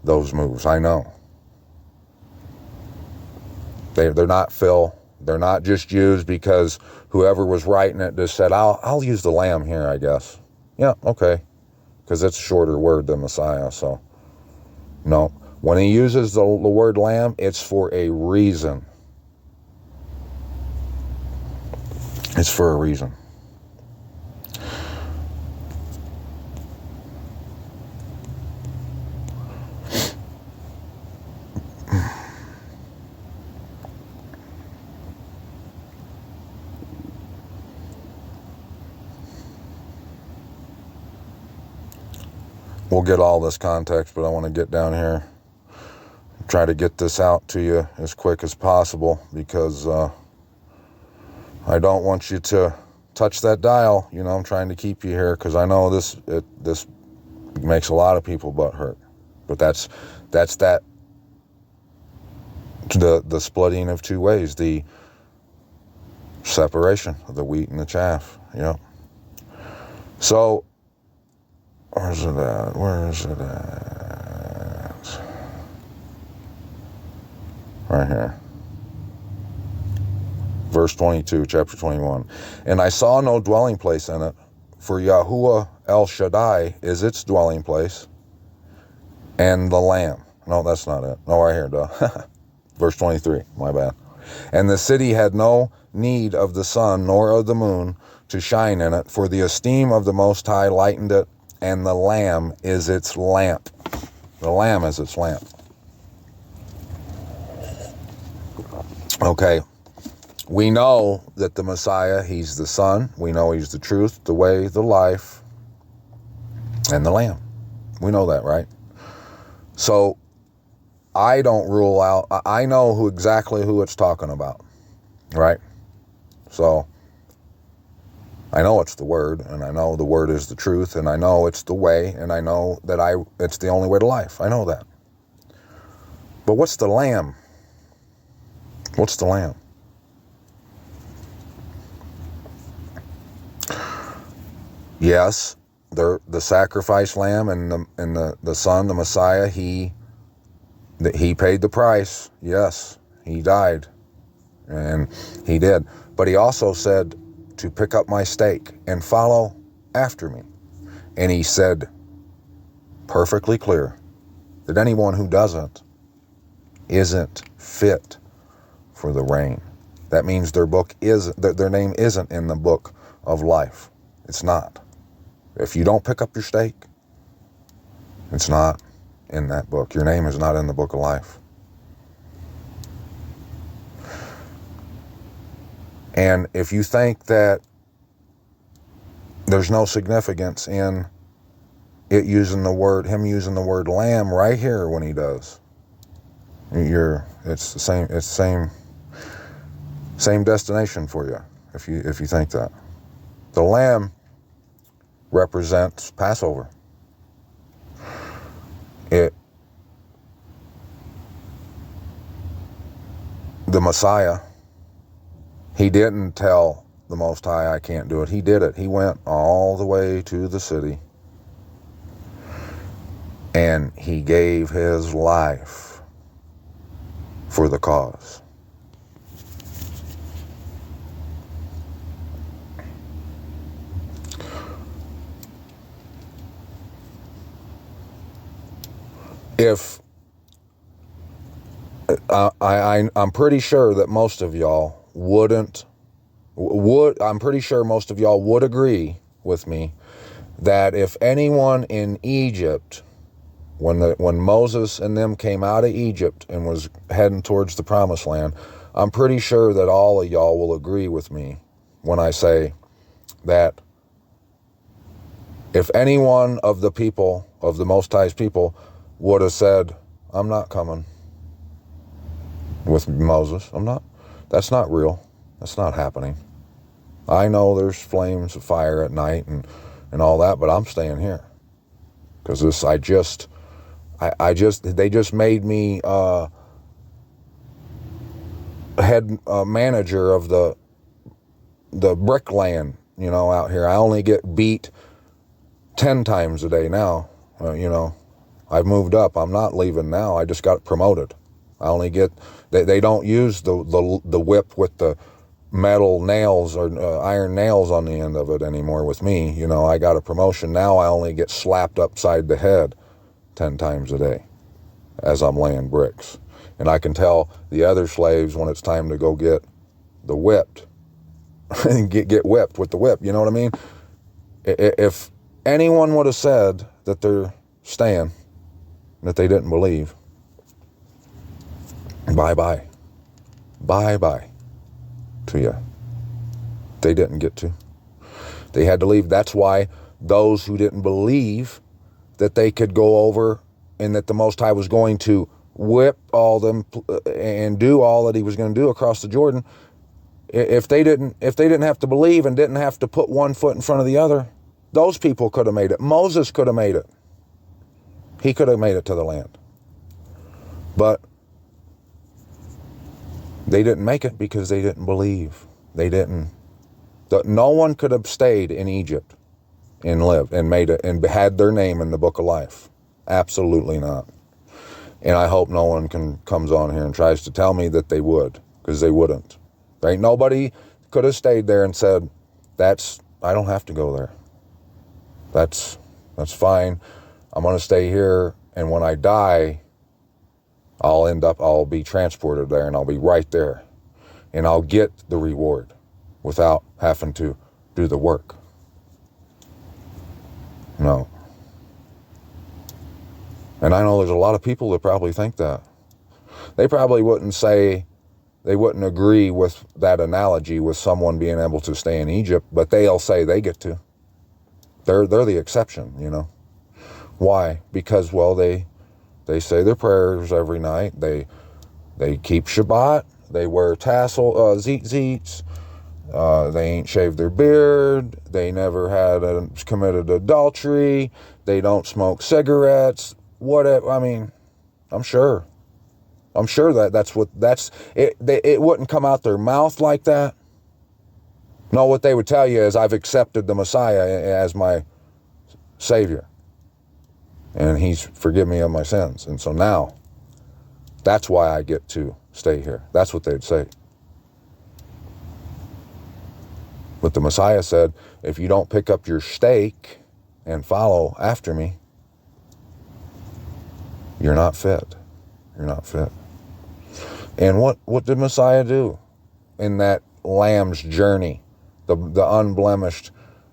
those moves. I know. They're not Phil. They're not just used because whoever was writing it just said, I'll use the Lamb here, I guess. Yeah, okay. Because it's a shorter word than Messiah. So, no. When he uses the word Lamb, it's for a reason. It's for a reason. We'll get all this context, but I want to get down here, try to get this out to you as quick as possible, because I don't want you to touch that dial. You know, I'm trying to keep you here because I know this makes a lot of people butt hurt. But that's the splitting of two ways, the separation of the wheat and the chaff. Yep. So where is it at? Right here. Verse 22, chapter 21. And I saw no dwelling place in it, for Yahuwah El Shaddai is its dwelling place, and the Lamb. No, that's not it. No, right here, duh. Verse 23, my bad. And the city had no need of the sun nor of the moon to shine in it, for the esteem of the Most High lightened it, and the Lamb is its lamp. The Lamb is its lamp. Okay. We know that the Messiah, he's the Son. We know he's the truth, the way, the life, and the Lamb. We know that, right? So I don't rule out. I know exactly who it's talking about, right? So I know it's the Word, and I know the Word is the truth, and I know it's the way, and I know that it's the only way to life. I know that. But what's the Lamb? What's the Lamb? Yes, the sacrifice lamb and the Son, the Messiah, he paid the price. Yes, he died, and he did. But he also said to pick up my stake and follow after me. And he said perfectly clear that anyone who doesn't isn't fit for the reign. That means their name isn't in the book of life. It's not. If you don't pick up your stake, it's not in that book. Your name is not in the book of life. And if you think that there's no significance in him using the word lamb right here when he does, it's the same destination for you if you think that. The lamb represents Passover. the Messiah, he didn't tell the Most High, I can't do it. He did it. He went all the way to the city, and he gave his life for the cause. If I'm pretty sure that most of y'all I'm pretty sure most of y'all would agree with me that if anyone in Egypt, when Moses and them came out of Egypt and was heading towards the promised land, I'm pretty sure that all of y'all will agree with me when I say that if any one of the people, of the Most High's people, would have said, I'm not coming with Moses, that's not real, that's not happening. I know there's flames of fire at night and all that, but I'm staying here. Because they just made me head manager of the brick land, out here. I only get beat 10 times a day now. I've moved up. I'm not leaving now. I just got promoted. I only get, they don't use the whip with the metal nails or iron nails on the end of it anymore with me. I got a promotion now. I only get slapped upside the head 10 times a day as I'm laying bricks. And I can tell the other slaves when it's time to go get the whipped and get whipped with the whip. You know what I mean? If anyone would have said that they're staying, that they didn't believe, bye-bye to you. They didn't get to. They had to leave. That's why those who didn't believe that they could go over and that the Most High was going to whip all them and do all that he was going to do across the Jordan, if they didn't have to believe and didn't have to put one foot in front of the other, those people could have made it. Moses could have made it. He could have made it to the land. But they didn't make it because they didn't believe. No one could have stayed in Egypt and lived and made it and had their name in the book of life. Absolutely not. And I hope no one comes on here and tries to tell me that they would, because they wouldn't. There ain't nobody could have stayed there and said, I don't have to go there. That's fine. I'm going to stay here, and when I die, I'll be transported there, and I'll be right there, and I'll get the reward without having to do the work. No. And I know there's a lot of people that probably think that. They probably wouldn't agree with that analogy with someone being able to stay in Egypt, but they'll say they get to. They're the exception, Why? Because, they say their prayers every night. They keep Shabbat. They wear tzitzits. They ain't shaved their beard. They never committed adultery. They don't smoke cigarettes. Whatever. I mean, I'm sure that's it. It wouldn't come out their mouth like that. No, what they would tell you is, I've accepted the Messiah as my Savior, and he's forgiven me of my sins. And so now, that's why I get to stay here. That's what they'd say. But the Messiah said, if you don't pick up your stake and follow after me, you're not fit. You're not fit. And what did Messiah do in that lamb's journey? The unblemished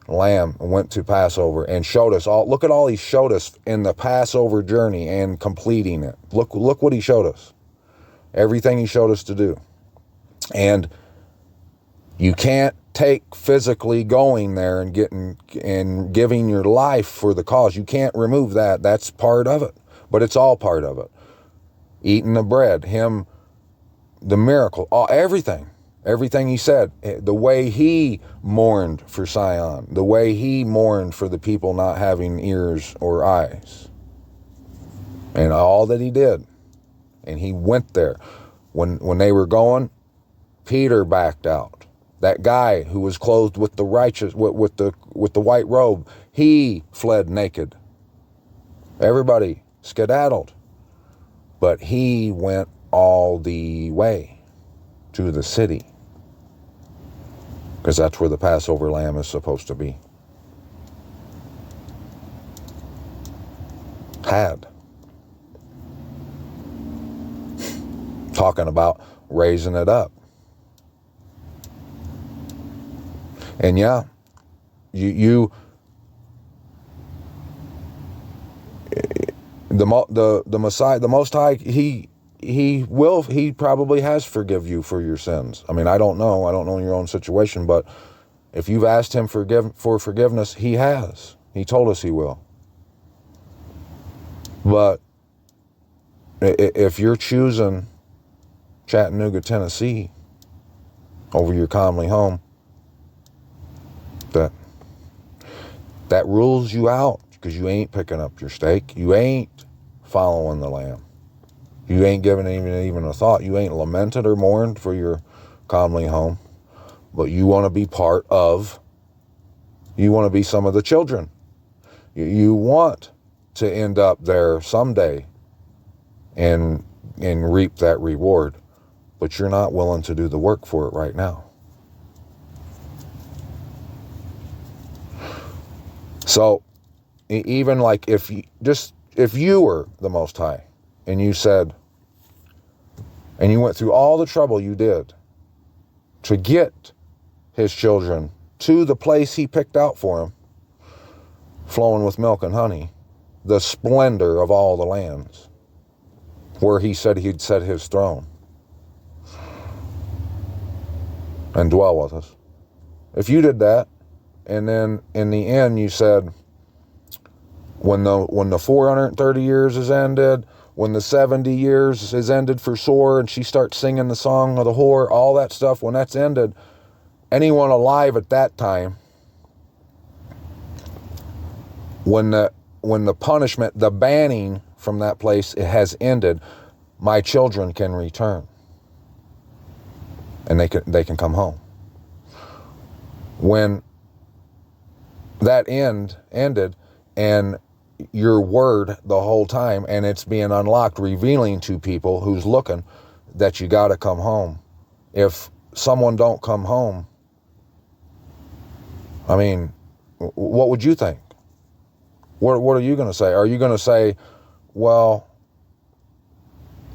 lamb went to Passover and showed us all. Look at all he showed us in the Passover journey and completing it. Look what he showed us. Everything he showed us to do. And you can't take physically going there and giving your life for the cause. You can't remove that. That's part of it. But it's all part of it. Eating the bread, the miracle, everything he said, the way he mourned for Sion, the way he mourned for the people not having ears or eyes, and all that he did. And he went there. When they were going, Peter backed out. That guy who was clothed with the righteous, with the white robe, he fled naked. Everybody skedaddled. But he went all the way to the city, because that's where the Passover lamb is supposed to be. Had. Talking about raising it up. And yeah, the Messiah, the Most High, he probably has forgive you for your sins. I mean, I don't know your own situation, but if you've asked him for forgiveness, he has. He told us he will. But if you're choosing Chattanooga, Tennessee over your Conley home, that rules you out, because you ain't picking up your steak. You ain't following the Lamb. You ain't giving even a thought. You ain't lamented or mourned for your Conley home. But you want to be you want to be some of the children. You want to end up there someday and reap that reward. But you're not willing to do the work for it right now. So, even like if you were the Most High, and you said, and you went through all the trouble you did to get his children to the place he picked out for him, flowing with milk and honey, the splendor of all the lands, where he said he'd set his throne and dwell with us. If you did that, and then in the end you said, when the 430 years is ended, when the 70 years is ended for Sore, and she starts singing the song of the whore, all that stuff, when that's ended, anyone alive at that time, when the punishment, the banning from that place, it has ended, my children can return, and they can come home. When that ended, and your word the whole time, and it's being unlocked, revealing to people who's looking that you got to come home. If someone don't come home, I mean, what would you think? What are you going to say? Are you going to say, well,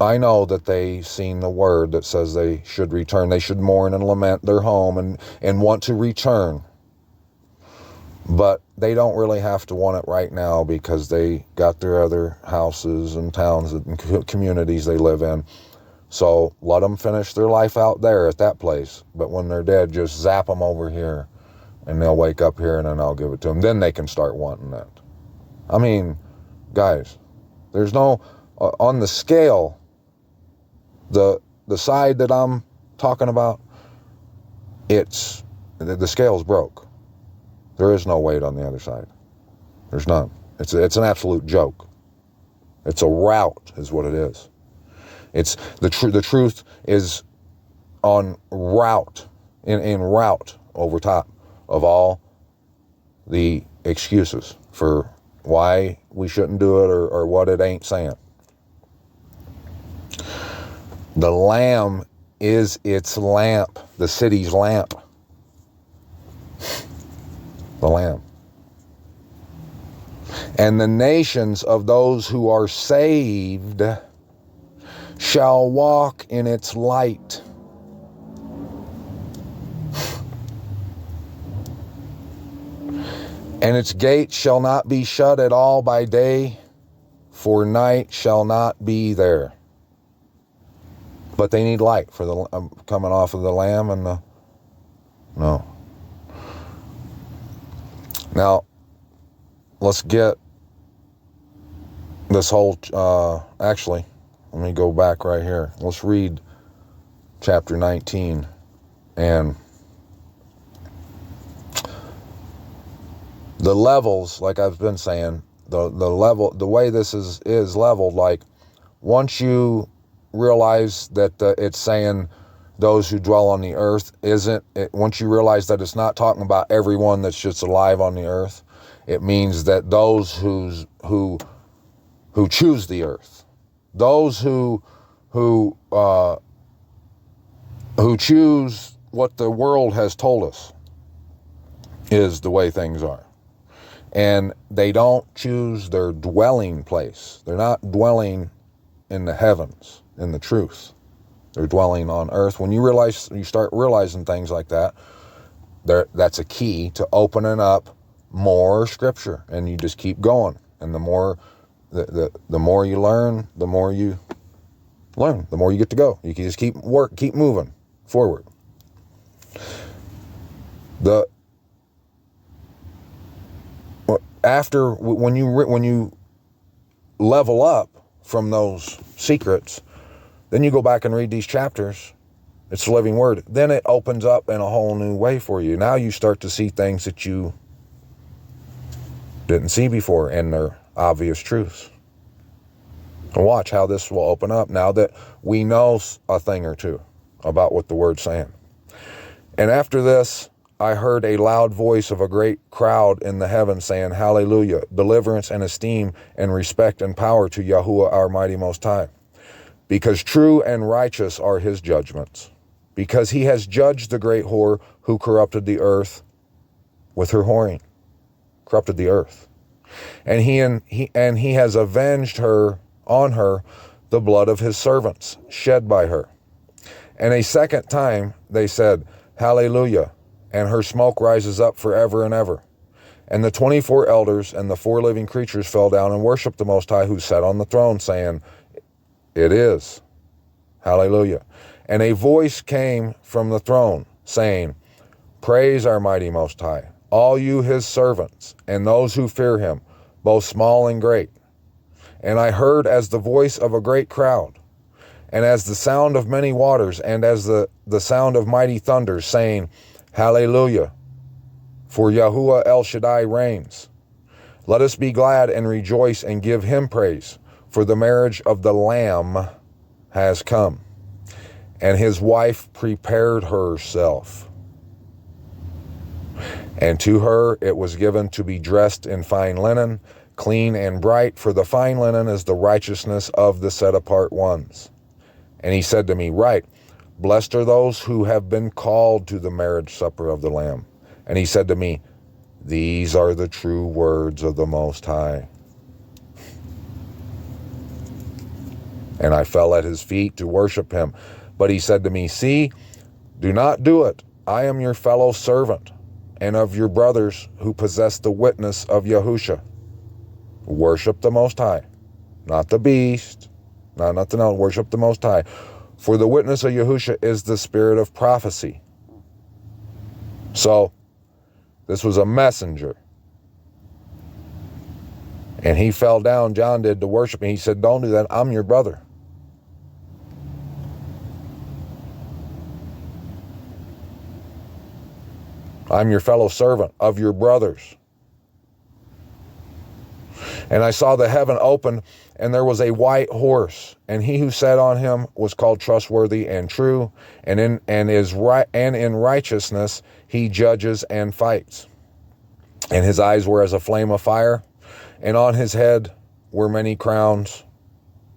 I know that they seen the word that says they should return, they should mourn and lament their home and want to return, but they don't really have to want it right now because they got their other houses and towns and communities they live in. So let them finish their life out there at that place. But when they're dead, just zap them over here, and they'll wake up here, and then I'll give it to them. Then they can start wanting that. I mean, guys, there's no, on the scale, the side that I'm talking about, the scale's broke. There is no weight on the other side. There's none. It's an absolute joke. It's a rout, is what it is. It's the truth is on route, in route over top of all the excuses for why we shouldn't do it or what it ain't saying. The Lamb is its lamp, the city's lamp. The Lamb. And the nations of those who are saved shall walk in its light. And its gates shall not be shut at all by day, for night shall not be there. But they need light for the coming off of the Lamb and the... No. Now, let's get this whole... actually, let me go back right here. Let's read chapter 19. And the levels, like I've been saying, the way this is leveled, like once you realize that it's saying those who dwell on the earth, once you realize that it's not talking about everyone that's just alive on the earth, it means that those who choose the earth, those who choose what the world has told us is the way things are. And they don't choose their dwelling place. They're not dwelling in the heavens, in the truth. They're dwelling on earth. When you start realizing things like that, that's a key to opening up more scripture, and you just keep going. And the more you learn, the more you get to go. You can just keep moving forward. When you level up from those secrets, then you go back and read these chapters. It's the living word. Then it opens up in a whole new way for you. Now you start to see things that you didn't see before, and they're obvious truths. And watch how this will open up now that we know a thing or two about what the word's saying. And after this, I heard a loud voice of a great crowd in the heavens saying, Hallelujah, deliverance and esteem and respect and power to Yahuwah our mighty most high. Because true and righteous are his judgments. Because he has judged the great whore who corrupted the earth with her whoring. Corrupted the earth. And he has avenged on her the blood of his servants shed by her. And a second time they said, Hallelujah, and her smoke rises up forever and ever. And the 24 elders and the 4 living creatures fell down and worshiped the Most High who sat on the throne, saying, It is. Hallelujah. And a voice came from the throne, saying, Praise our mighty Most High, all you his servants, and those who fear him, both small and great. And I heard as the voice of a great crowd, and as the sound of many waters, and as the sound of mighty thunders, saying, Hallelujah, for Yahuwah El Shaddai reigns. Let us be glad and rejoice and give him praise, for the marriage of the Lamb has come, and his wife prepared herself. And to her it was given to be dressed in fine linen, clean and bright, for the fine linen is the righteousness of the set-apart ones. And he said to me, Write, blessed are those who have been called to the marriage supper of the Lamb. And he said to me, These are the true words of the Most High. And I fell at his feet to worship him. But he said to me, See, do not do it. I am your fellow servant, and of your brothers who possess the witness of Yahusha. Worship the Most High, not the beast, not nothing else. Worship the Most High. For the witness of Yahusha is the spirit of prophecy. So, this was a messenger. And he fell down, John did, to worship me. He said, Don't do that. I'm your brother. I'm your fellow servant of your brothers. And I saw the heaven open, and there was a white horse, and he who sat on him was called trustworthy and true, and in righteousness he judges and fights. And his eyes were as a flame of fire, and on his head were many crowns,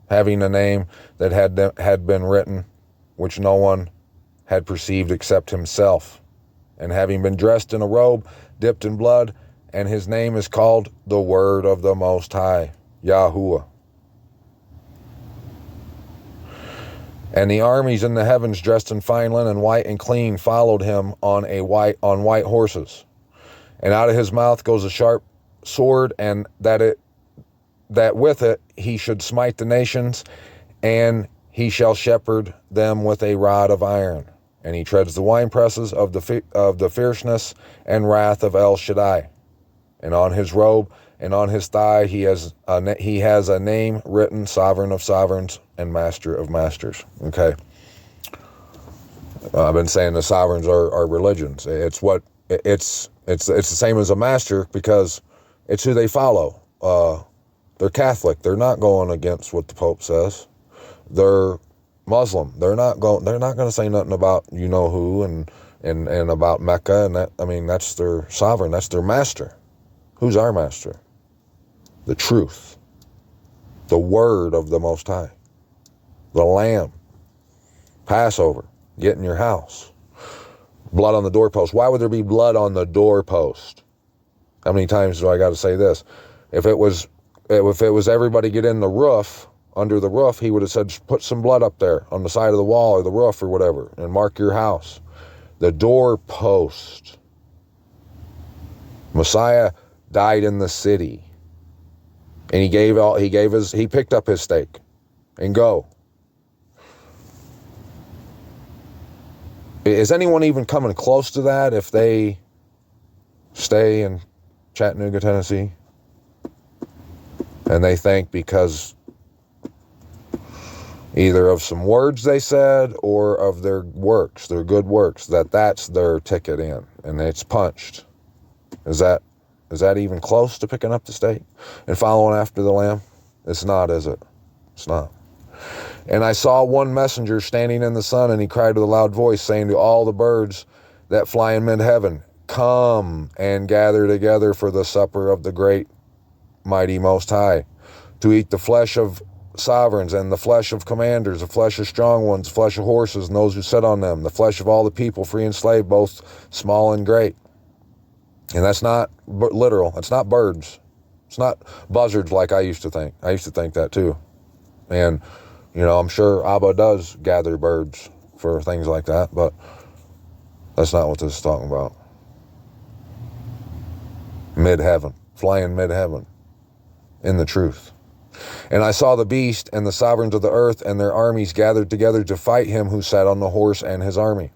having a name that had been written, which no one had perceived except himself. And having been dressed in a robe dipped in blood, and his name is called the Word of the Most High, Yahuwah. And the armies in the heavens, dressed in fine linen, white and clean, followed him on white horses. And out of his mouth goes a sharp sword, and that with it he should smite the nations, and he shall shepherd them with a rod of iron. And he treads the winepresses of the fierceness and wrath of El Shaddai. And on his robe and on his thigh he has a name written, Sovereign of Sovereigns and Master of Masters. Okay. I've been saying the sovereigns are religions. It's the same as a master because it's who they follow. They're Catholic. They're not going against what the Pope says. They're Muslim. They're not going to say nothing about you know who and about Mecca and that. I mean, that's their sovereign. That's their master. Who's our master? The truth. The word of the Most High. The Lamb. Passover. Get in your house. Blood on the doorpost. Why would there be blood on the doorpost? How many times do I got to say this? If it was everybody get in the roof, under the roof, he would have said, put some blood up there on the side of the wall or the roof or whatever and mark your house. The doorpost. Messiah died in the city. And he picked up his stake and go. Is anyone even coming close to that if they stay in Chattanooga, Tennessee? And they think because either of some words they said or of their works, their good works, that's their ticket in and it's punched. Is that even close to picking up the stake and following after the Lamb? It's not, is it? It's not. And I saw one messenger standing in the sun, and he cried with a loud voice, saying to all the birds that fly in mid-heaven, come and gather together for the supper of the great, mighty Most High, to eat the flesh of sovereigns and the flesh of commanders, the flesh of strong ones, the flesh of horses and those who sit on them, the flesh of all the people, free and slave, both small and great. And that's not literal. It's not birds. It's not buzzards like I used to think. I used to think that too. And, you know, I'm sure Abba does gather birds for things like that, but that's not what this is talking about. Mid-heaven, flying mid-heaven in the truth. And I saw the beast and the sovereigns of the earth and their armies gathered together to fight him who sat on the horse and his army.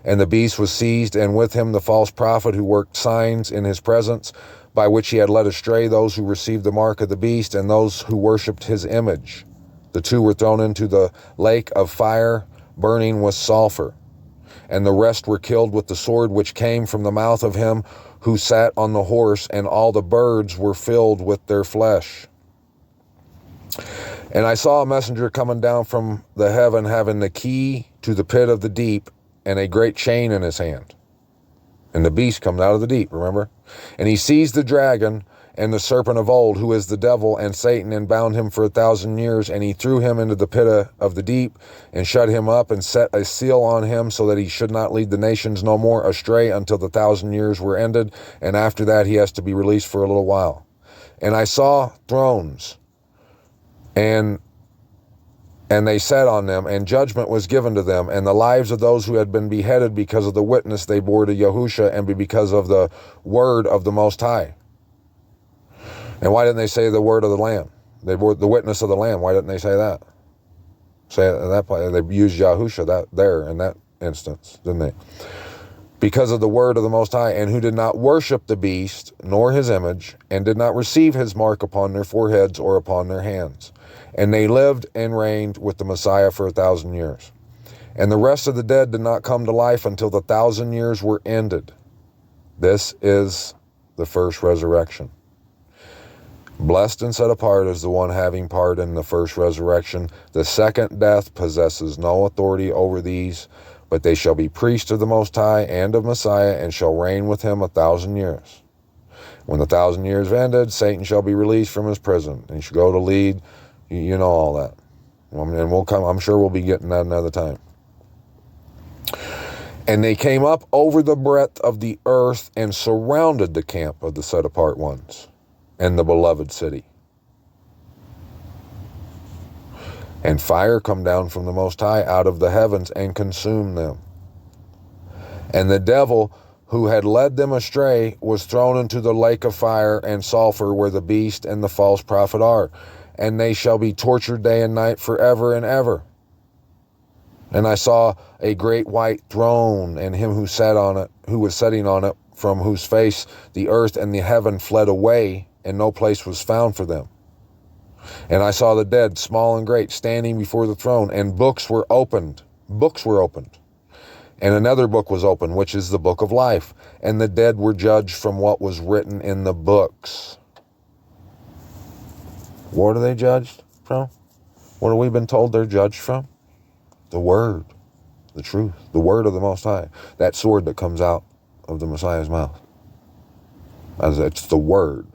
And the beast was seized, and with him the false prophet who worked signs in his presence, by which he had led astray those who received the mark of the beast and those who worshipped his image. The two were thrown into the lake of fire, burning with sulfur. And the rest were killed with the sword which came from the mouth of him who sat on the horse, and all the birds were filled with their flesh. And I saw a messenger coming down from the heaven, having the key to the pit of the deep, and a great chain in his hand. And the beast comes out of the deep, remember? And he seized the dragon and the serpent of old, who is the devil and Satan, and bound him for 1,000 years. And he threw him into the pit of the deep, and shut him up, and set a seal on him, so that he should not lead the nations no more astray until the 1,000 years were ended. And after that he has to be released for a little while. And I saw thrones, and they sat on them, and judgment was given to them, and the lives of those who had been beheaded because of the witness they bore to Yahusha, and because of the word of the Most High. And why didn't they say the word of the Lamb? They bore the witness of the Lamb. Why didn't they say that? Say it in that place. They used Yahusha there in that instance, didn't they? Because of the word of the Most High, and who did not worship the beast, nor his image, and did not receive his mark upon their foreheads or upon their hands. And they lived and reigned with the Messiah for 1,000 years. And the rest of the dead did not come to life until the 1,000 years were ended. This is the first resurrection. Blessed and set apart is the one having part in the first resurrection. The second death possesses no authority over these, but they shall be priests of the Most High and of Messiah, and shall reign with him 1,000 years. When the 1,000 years have ended, Satan shall be released from his prison, and he shall go to lead. You know all that. And we'll come, I'm sure we'll be getting that another time. And they came up over the breadth of the earth and surrounded the camp of the set apart ones and the beloved city. And fire come down from the Most High out of the heavens and consumed them. And the devil who had led them astray was thrown into the lake of fire and sulfur, where the beast and the false prophet are. And they shall be tortured day and night forever and ever. And I saw a great white throne, and him who sat on it, who was sitting on it, from whose face the earth and the heaven fled away, and no place was found for them. And I saw the dead, small and great, standing before the throne, and books were opened. Books were opened. And another book was opened, which is the book of life. And the dead were judged from what was written in the books. What are they judged from? What have we been told they're judged from? The Word, the truth, the Word of the Most High. That sword that comes out of the Messiah's mouth. As it's the Word.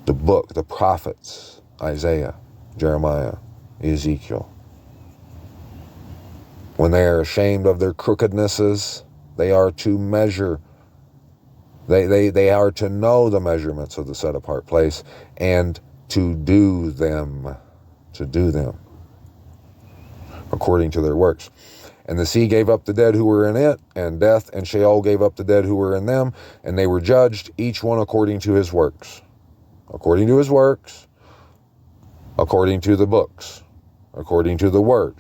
The book, the prophets, Isaiah, Jeremiah, Ezekiel. When they are ashamed of their crookednesses, they are to measure. They are to know the measurements of the set apart place and to do them according to their works. And the sea gave up the dead who were in it, and death and Sheol gave up the dead who were in them, and they were judged, each one according to his works. According to his works, according to the books, according to the Word.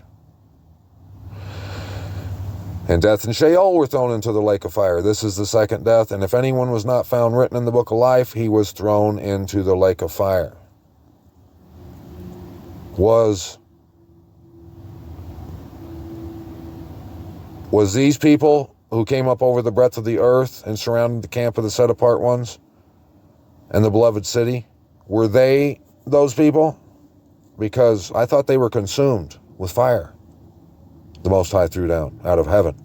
And death and Sheol were thrown into the lake of fire. This is the second death. And if anyone was not found written in the book of life, he was thrown into the lake of fire. Was these people who came up over the breadth of the earth and surrounded the camp of the set apart ones and the beloved city, were they those people? Because I thought they were consumed with fire. The Most High threw down out of heaven.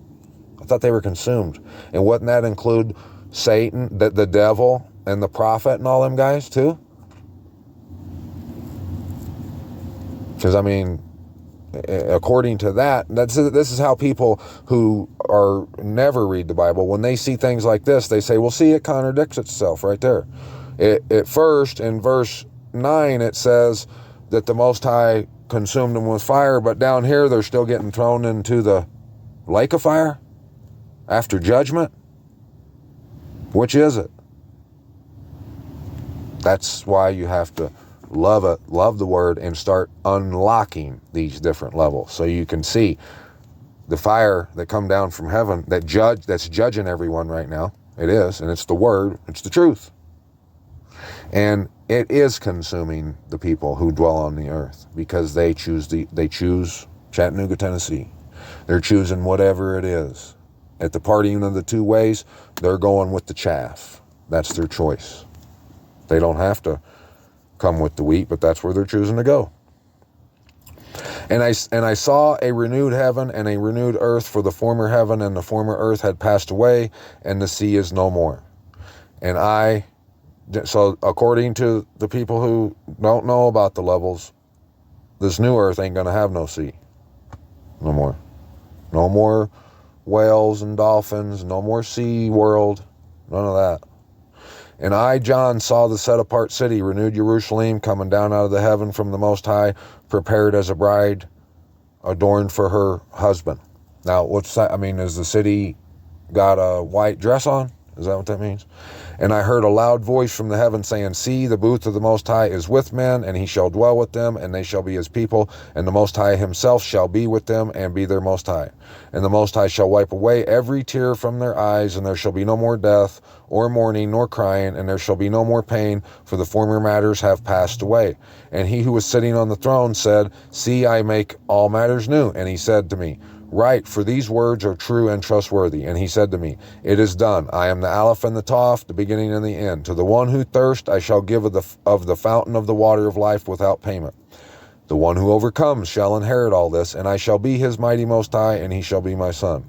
I thought they were consumed. And wouldn't that include Satan, the devil, and the prophet and all them guys too? Because, I mean, according to that, this is how people who are never read the Bible, when they see things like this, they say, well, see, it contradicts itself right there. At first, in verse 9, it says that the Most High consumed them with fire, but down here they're still getting thrown into the lake of fire after judgment. Which is it? That's why you have to love it, love the Word, and start unlocking these different levels so you can see the fire that come down from heaven that's judging everyone right now. It is, and it's the Word, it's the truth. And it is consuming the people who dwell on the earth because they choose Chattanooga, Tennessee. They're choosing whatever it is. At the partying of the two ways, they're going with the chaff. That's their choice. They don't have to come with the wheat, but that's where they're choosing to go. And I saw a renewed heaven and a renewed earth, for the former heaven and the former earth had passed away, and the sea is no more. So according to the people who don't know about the levels, this new earth ain't going to have no sea. No more. No more whales and dolphins. No more sea world. None of that. And I, John, saw the set apart city, renewed Jerusalem, coming down out of the heaven from the Most High, prepared as a bride, adorned for her husband. Now, what's that? I mean, has the city got a white dress on? Is that what that means? And I heard a loud voice from the heaven saying, see, the booth of the Most High is with men, and he shall dwell with them, and they shall be his people, and the Most High himself shall be with them, and be their Most High. And the Most High shall wipe away every tear from their eyes, and there shall be no more death, or mourning, nor crying, and there shall be no more pain, for the former matters have passed away. And he who was sitting on the throne said, see, I make all matters new. And he said to me, write, for these words are true and trustworthy. And he said to me, it is done. I am the Aleph and the Toph, the beginning and the end. To the one who thirsts, I shall give of the fountain of the water of life without payment. The one who overcomes shall inherit all this, and I shall be his mighty Most High, and he shall be my son.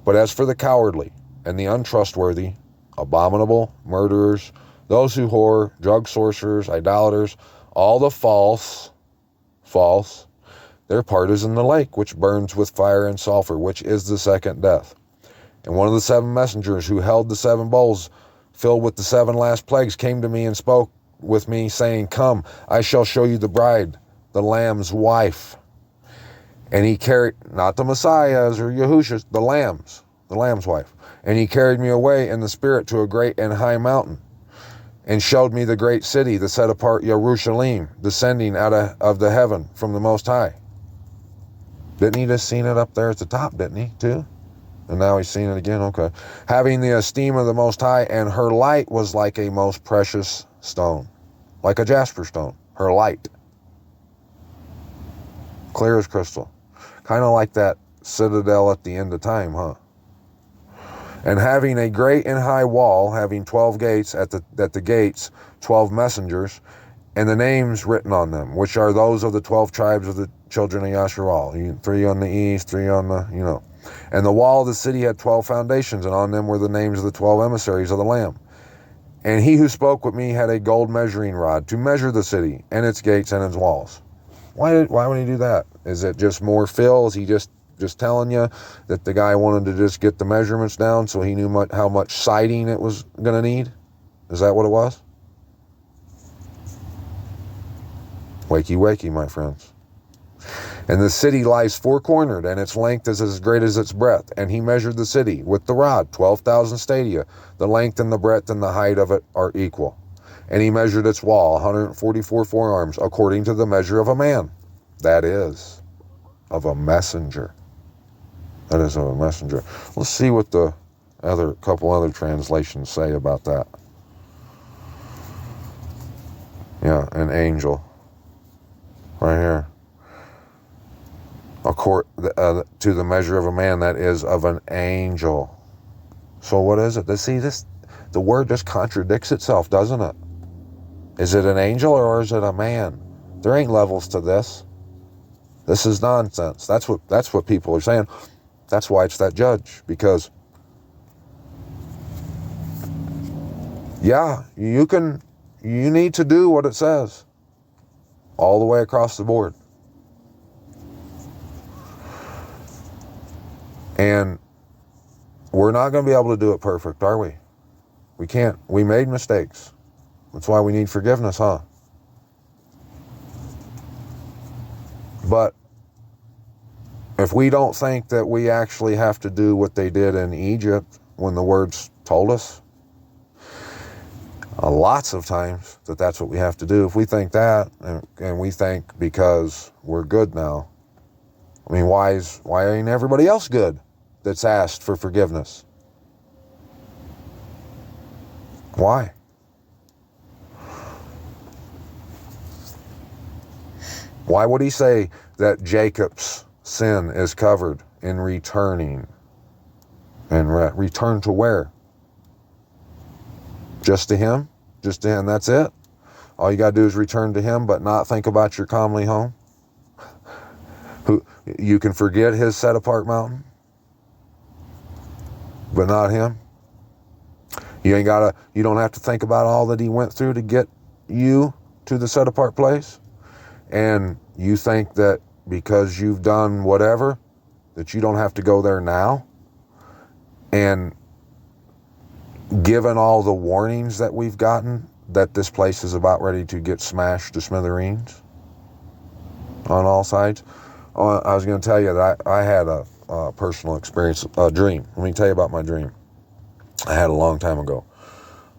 But as for the cowardly and the untrustworthy, abominable, murderers, those who whore, drug sorcerers, idolaters, all the false, their part is in the lake, which burns with fire and sulfur, which is the second death. And one of the seven messengers who held the seven bowls filled with the seven last plagues came to me and spoke with me, saying, come, I shall show you the bride, the Lamb's wife. And he carried, not the Messiah's or Yahusha's, the Lamb's wife. And he carried me away in the spirit to a great and high mountain, and showed me the great city, the set apart Jerusalem, descending out of the heaven from the Most High. Didn't he just seen it up there at the top, didn't he, too? And now he's seen it again? Okay. Having the esteem of the Most High, and her light was like a most precious stone, like a jasper stone, her light. Clear as crystal. Kind of like that citadel at the end of time, huh? And having a great and high wall, having 12 gates, at the gates 12 messengers, and the names written on them, which are those of the 12 tribes of the children of Yasharal. 3 on the east, 3 on the, And the wall of the city had 12 foundations, and on them were the names of the 12 emissaries of the Lamb. And he who spoke with me had a gold measuring rod to measure the city and its gates and its walls. Why would he do that? Is it just more fill? Is he just telling you that the guy wanted to just get the measurements down so he knew how much siding it was going to need? Is that what it was? Wakey, wakey, my friends. And the city lies four-cornered, and its length is as great as its breadth. And he measured the city with the rod, 12,000 stadia. The length and the breadth and the height of it are equal. And he measured its wall, 144 forearms, according to the measure of a man. That is, of a messenger. That is of a messenger. Let's see what the couple other translations say about that. Yeah, an angel. Right here. To the measure of a man, that is of an angel. So what is it? The word just contradicts itself, doesn't it? Is it an angel or is it a man? There ain't levels to this. This is nonsense. That's what people are saying. That's why it's that judge, because yeah, you need to do what it says all the way across the board. And we're not going to be able to do it perfect, are we? We can't. We made mistakes. That's why we need forgiveness, huh? But if we don't think that we actually have to do what they did in Egypt when the words told us, lots of times that's what we have to do. If we think that, and we think because we're good now, I mean, why ain't everybody else good that's asked for forgiveness? Why? Why would he say that Jacob's sin is covered in returning? And return to where? Just to him? Just to him, that's it? All you got to do is return to him, but not think about your comely home? You can forget his set-apart mountain, but not him? You don't have to think about all that he went through to get you to the set-apart place? And you think that because you've done whatever, that you don't have to go there now? And given all the warnings that we've gotten, that this place is about ready to get smashed to smithereens on all sides. I was going to tell you that I had a personal experience, a dream. Let me tell you about my dream. I had a long time ago,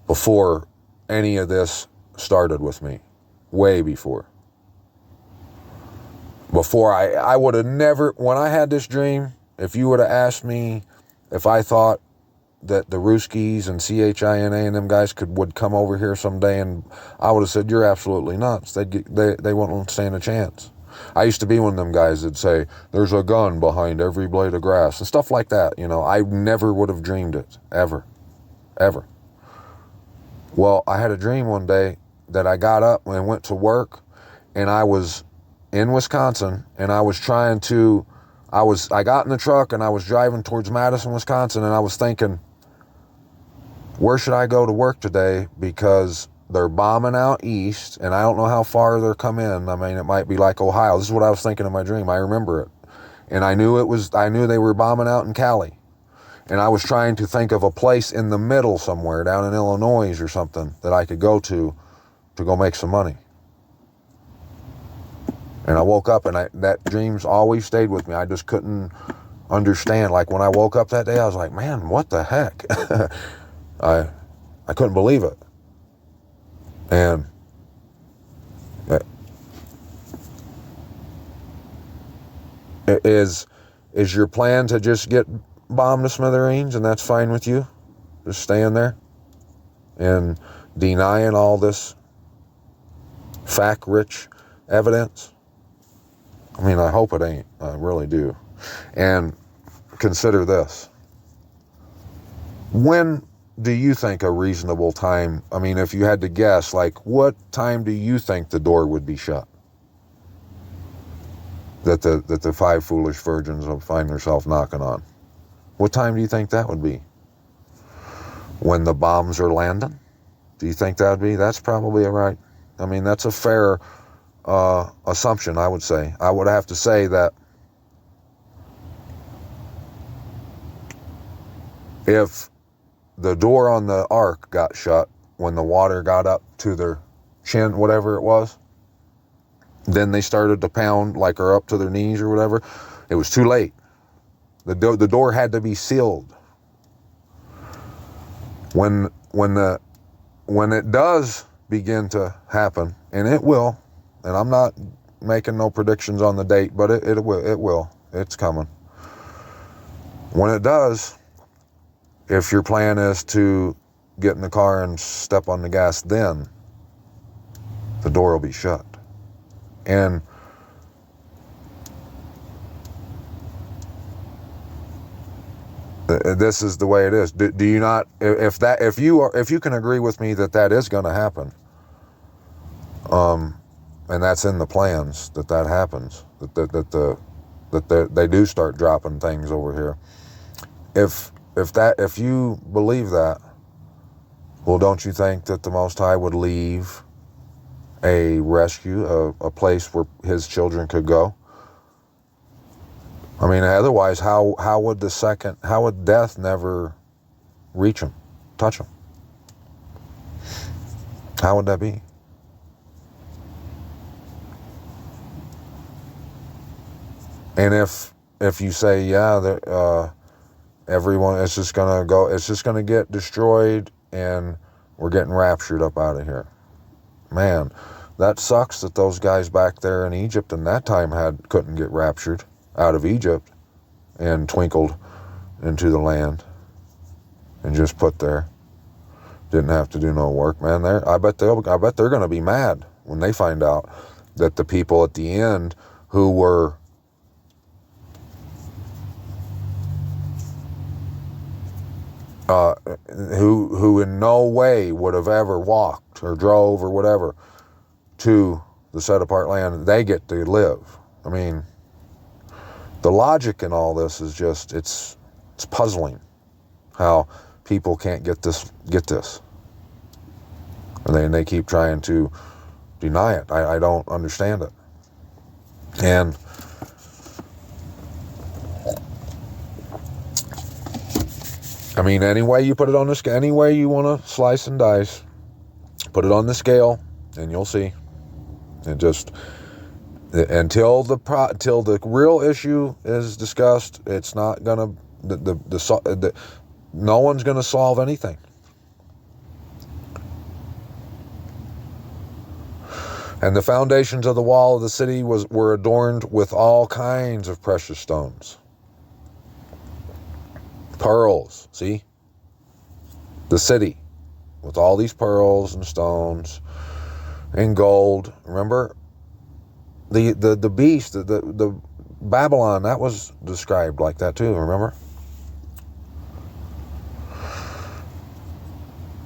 before any of this started with me, way before. Before I would have never, when I had this dream, if you would have asked me if I thought that the Ruskies and CHINA and them guys would come over here someday, and I would have said, you're absolutely nuts. They wouldn't stand a chance. I used to be one of them guys that'd say, there's a gun behind every blade of grass and stuff like that. I never would have dreamed it, ever. Well, I had a dream one day that I got up and went to work, and I was in Wisconsin, and I got in the truck and I was driving towards Madison, Wisconsin, and I was thinking, where should I go to work today? Because they're bombing out east, and I don't know how far they're come in. I mean, it might be like Ohio. This is what I was thinking in my dream. I remember it. And I knew they were bombing out in Cali. And I was trying to think of a place in the middle somewhere, down in Illinois or something, that I could go to go make some money. And I woke up, and that dream's always stayed with me. I just couldn't understand. Like, when I woke up that day, I was like, man, what the heck? I couldn't believe it. And is your plan to just get bombed to smithereens, and that's fine with you? Just staying there and denying all this fact-rich evidence? I mean, I hope it ain't. I really do. And consider this. When do you think a reasonable time, I mean, if you had to guess, like, what time do you think the door would be shut? That the five foolish virgins will find themselves knocking on. What time do you think that would be? When the bombs are landing? Do you think that would be? That's probably right. I mean, that's a fair assumption, I would say. I would have to say that if the door on the ark got shut when the water got up to their chin, whatever it was, then they started to pound, like, or up to their knees or whatever, it was too late. The door had to be sealed. When it does begin to happen, and it will, and I'm not making no predictions on the date, but it will. It's coming. When it does, if your plan is to get in the car and step on the gas, then the door will be shut. And this is the way it is. Do you not? If you can agree with me that is going to happen, and that's in the plans that happens, that they do start dropping things over here. If you believe that, well, don't you think that the Most High would leave a rescue, a place where his children could go? I mean, otherwise, how would death never reach them, touch them? How would that be? And if you say, yeah, everyone, it's just gonna get destroyed, and we're getting raptured up out of here. Man, that sucks that those guys back there in Egypt in that time couldn't get raptured out of Egypt and twinkled into the land and just put there. Didn't have to do no work, man. I bet they're going to be mad when they find out that the people at the end who were who in no way would have ever walked or drove or whatever to the set apart land, they get to live. I mean, the logic in all this is just, it's puzzling how people can't get this. And they keep trying to deny it. I don't understand it. And I mean, any way you put it on the scale, any way you want to slice and dice, put it on the scale, and you'll see. It just, until the real issue is discussed, it's not gonna, no one's gonna solve anything. And the foundations of the wall of the city were adorned with all kinds of precious stones. Pearls, see? The city with all these pearls and stones and gold. Remember? The beast, the Babylon, that was described like that too, remember?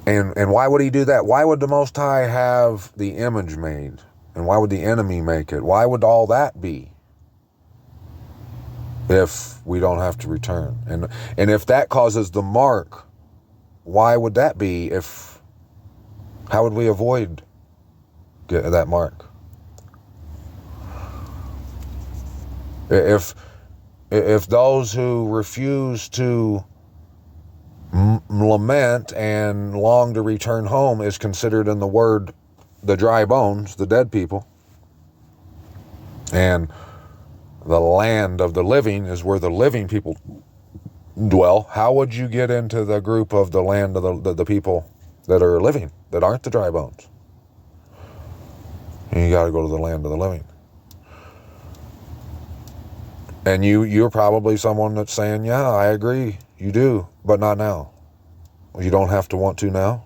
And why would he do that? Why would the Most High have the image made? And why would the enemy make it? Why would all that be? If we don't have to return. And if that causes the mark, why would that be? How would we avoid that mark? If those who refuse to lament and long to return home is considered in the word the dry bones, the dead people, and the land of the living is where the living people dwell, how would you get into the group of the land of the people that are living, that aren't the dry bones? And you got to go to the land of the living. And you're probably someone that's saying, yeah, I agree, you do, but not now. You don't have to want to now,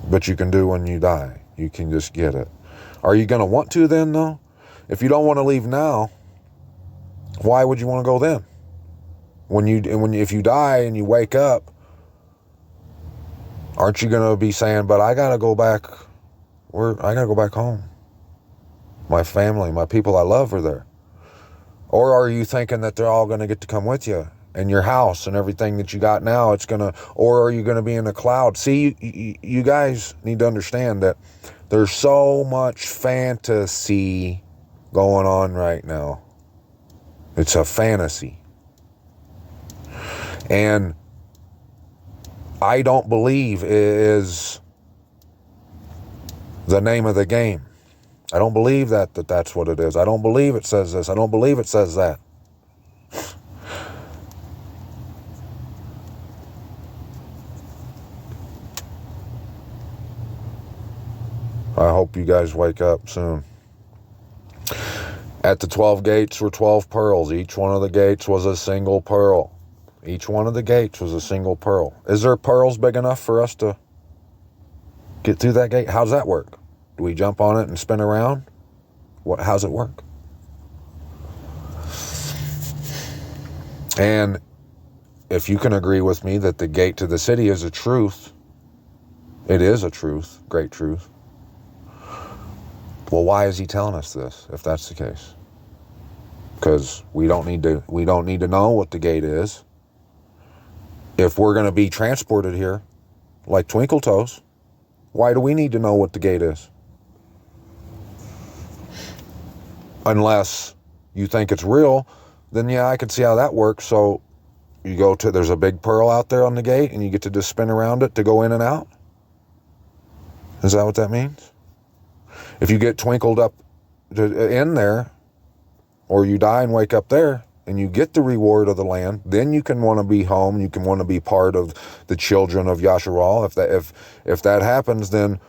but you can do when you die. You can just get it. Are you going to want to then, though? If you don't want to leave now, why would you want to go then? If you die and you wake up, aren't you going to be saying, but I got to go back home. My family, my people I love are there. Or are you thinking that they're all going to get to come with you and your house and everything that you got now? Or are you going to be in a cloud? See, you guys need to understand that there's so much fantasy going on right now. It's a fantasy. And I don't believe it is the name of the game. I don't believe that's what it is. I don't believe it says this. I don't believe it says that. I hope you guys wake up soon. At the 12 gates were 12 pearls. Each one of the gates was a single pearl. Each one of the gates was a single pearl. Is there pearls big enough for us to get through that gate? How's that work? Do we jump on it and spin around? How's it work? And if you can agree with me that the gate to the city is a truth, it is a truth, great truth. Well, why is he telling us this if that's the case? Because we don't need to know what the gate is. If we're going to be transported here like Twinkle Toes, why do we need to know what the gate is? Unless you think it's real, then yeah, I can see how that works. So you there's a big pearl out there on the gate and you get to just spin around it to go in and out? Is that what that means? If you get twinkled up in there, or you die and wake up there, and you get the reward of the land, then you can want to be home, you can want to be part of the children of Yasharal. If that happens, then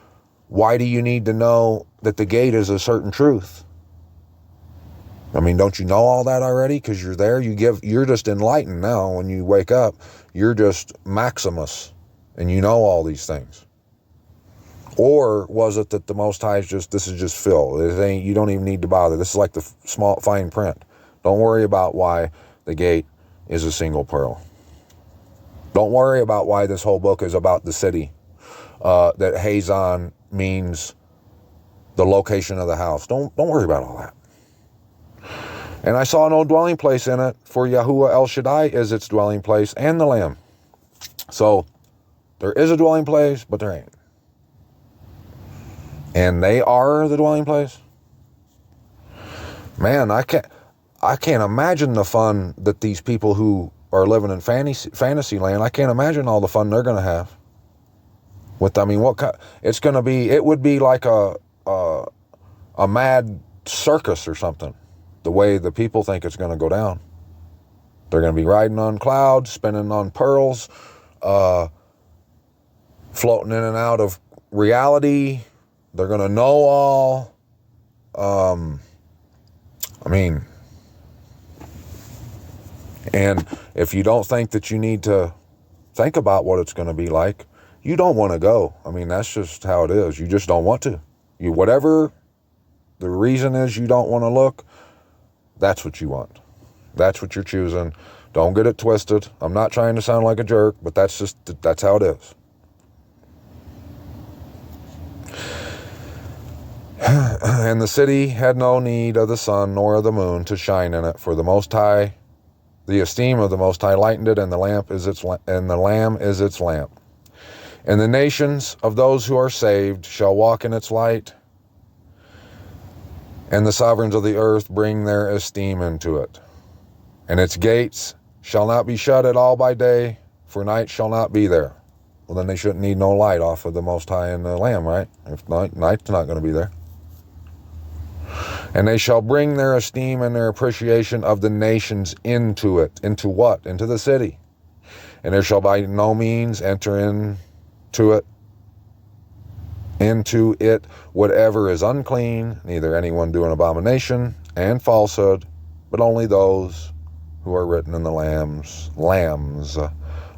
why do you need to know that the gate is a certain truth? I mean, don't you know all that already? Because you're there, you're just enlightened now. When you wake up, you're just Maximus, and you know all these things. Or was it that the Most High this is just fill? You don't even need to bother. This is like the small fine print. Don't worry about why the gate is a single pearl. Don't worry about why this whole book is about the city. That Hazon means the location of the house. Don't worry about all that. And I saw no dwelling place in it, for Yahuwah El Shaddai is its dwelling place and the Lamb. So there is a dwelling place, but there ain't. And they are the dwelling place. Man, I can't imagine the fun that these people who are living in fantasy land, I can't imagine all the fun they're going to have. It would be like a mad circus or something, the way the people think it's going to go down. They're going to be riding on clouds, spinning on pearls, floating in and out of reality. They're going to know all. And if you don't think that you need to think about what it's going to be like, you don't want to go. I mean, that's just how it is. You just don't want to. Whatever the reason is you don't want to look, that's what you want. That's what you're choosing. Don't get it twisted. I'm not trying to sound like a jerk, but that's how it is. And the city had no need of the sun nor of the moon to shine in it, for the Most High, the esteem of the Most High lightened it, and the Lamb is its lamp. And the nations of those who are saved shall walk in its light, and the sovereigns of the earth bring their esteem into it. And its gates shall not be shut at all by day, for night shall not be there. Well, then they shouldn't need no light off of the Most High and the Lamb, right? If night's not going to be there. And they shall bring their esteem and their appreciation of the nations into it. Into what? Into the city. And there shall by no means enter into it whatever is unclean, neither anyone do an abomination and falsehood, but only those who are written in the Lamb's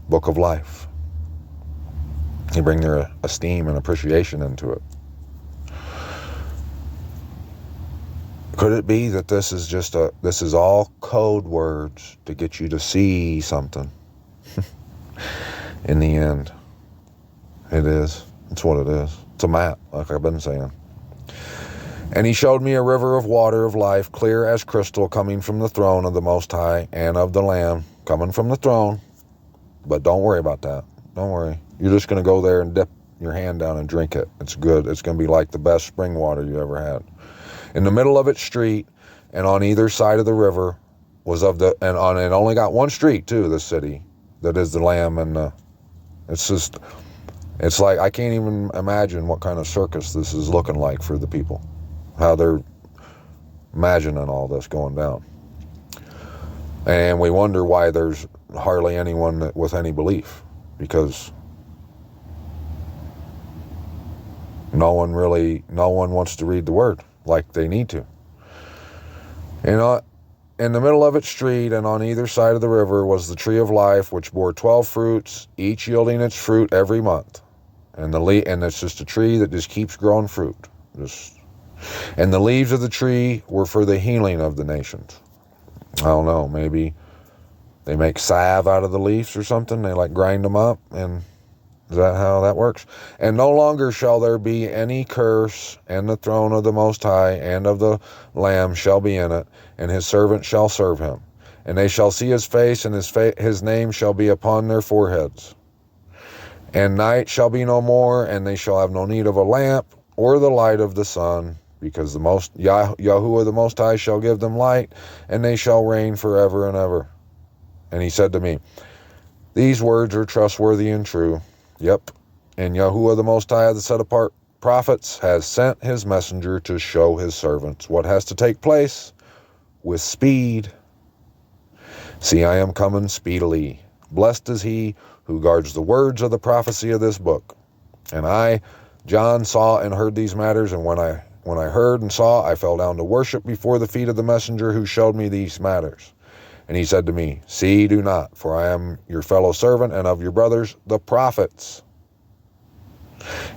book of life. They bring their esteem and appreciation into it. Could it be that this is all code words to get you to see something? In the end, it is. It's what it is. It's a map, like I've been saying. And he showed me a river of water of life, clear as crystal, coming from the throne of the Most High and of the Lamb, coming from the throne. But don't worry about that. Don't worry. You're just going to go there and dip your hand down and drink it. It's good. It's going to be like the best spring water you ever had. In the middle of its street, and on either side of the river, was of the, and on it only got one street too, the city, that is the Lamb, and it's like, I can't even imagine what kind of circus this is looking like for the people, how they're imagining all this going down. And we wonder why there's hardly anyone with any belief, because no one wants to read the word like they need to. In the middle of its street and on either side of the river was the tree of life, which bore 12 fruits, each yielding its fruit every month. And it's just a tree that just keeps growing fruit. And the leaves of the tree were for the healing of the nations. I don't know, maybe they make salve out of the leaves or something. They like grind them up, and is that how that works? And no longer shall there be any curse, and the throne of the Most High and of the Lamb shall be in it, and his servants shall serve him. And they shall see his face, and his name shall be upon their foreheads. And night shall be no more, and they shall have no need of a lamp or the light of the sun, because the Yahuwah the Most High shall give them light, and they shall reign forever and ever. And he said to me, these words are trustworthy and true. Yep. And Yahuwah the Most High, the set apart prophets, has sent his messenger to show his servants what has to take place with speed. See, I am coming speedily. Blessed is he who guards the words of the prophecy of this book. And I, John, saw and heard these matters, and when I heard and saw, I fell down to worship before the feet of the messenger who showed me these matters. And he said to me, see, do not, for I am your fellow servant and of your brothers, the prophets,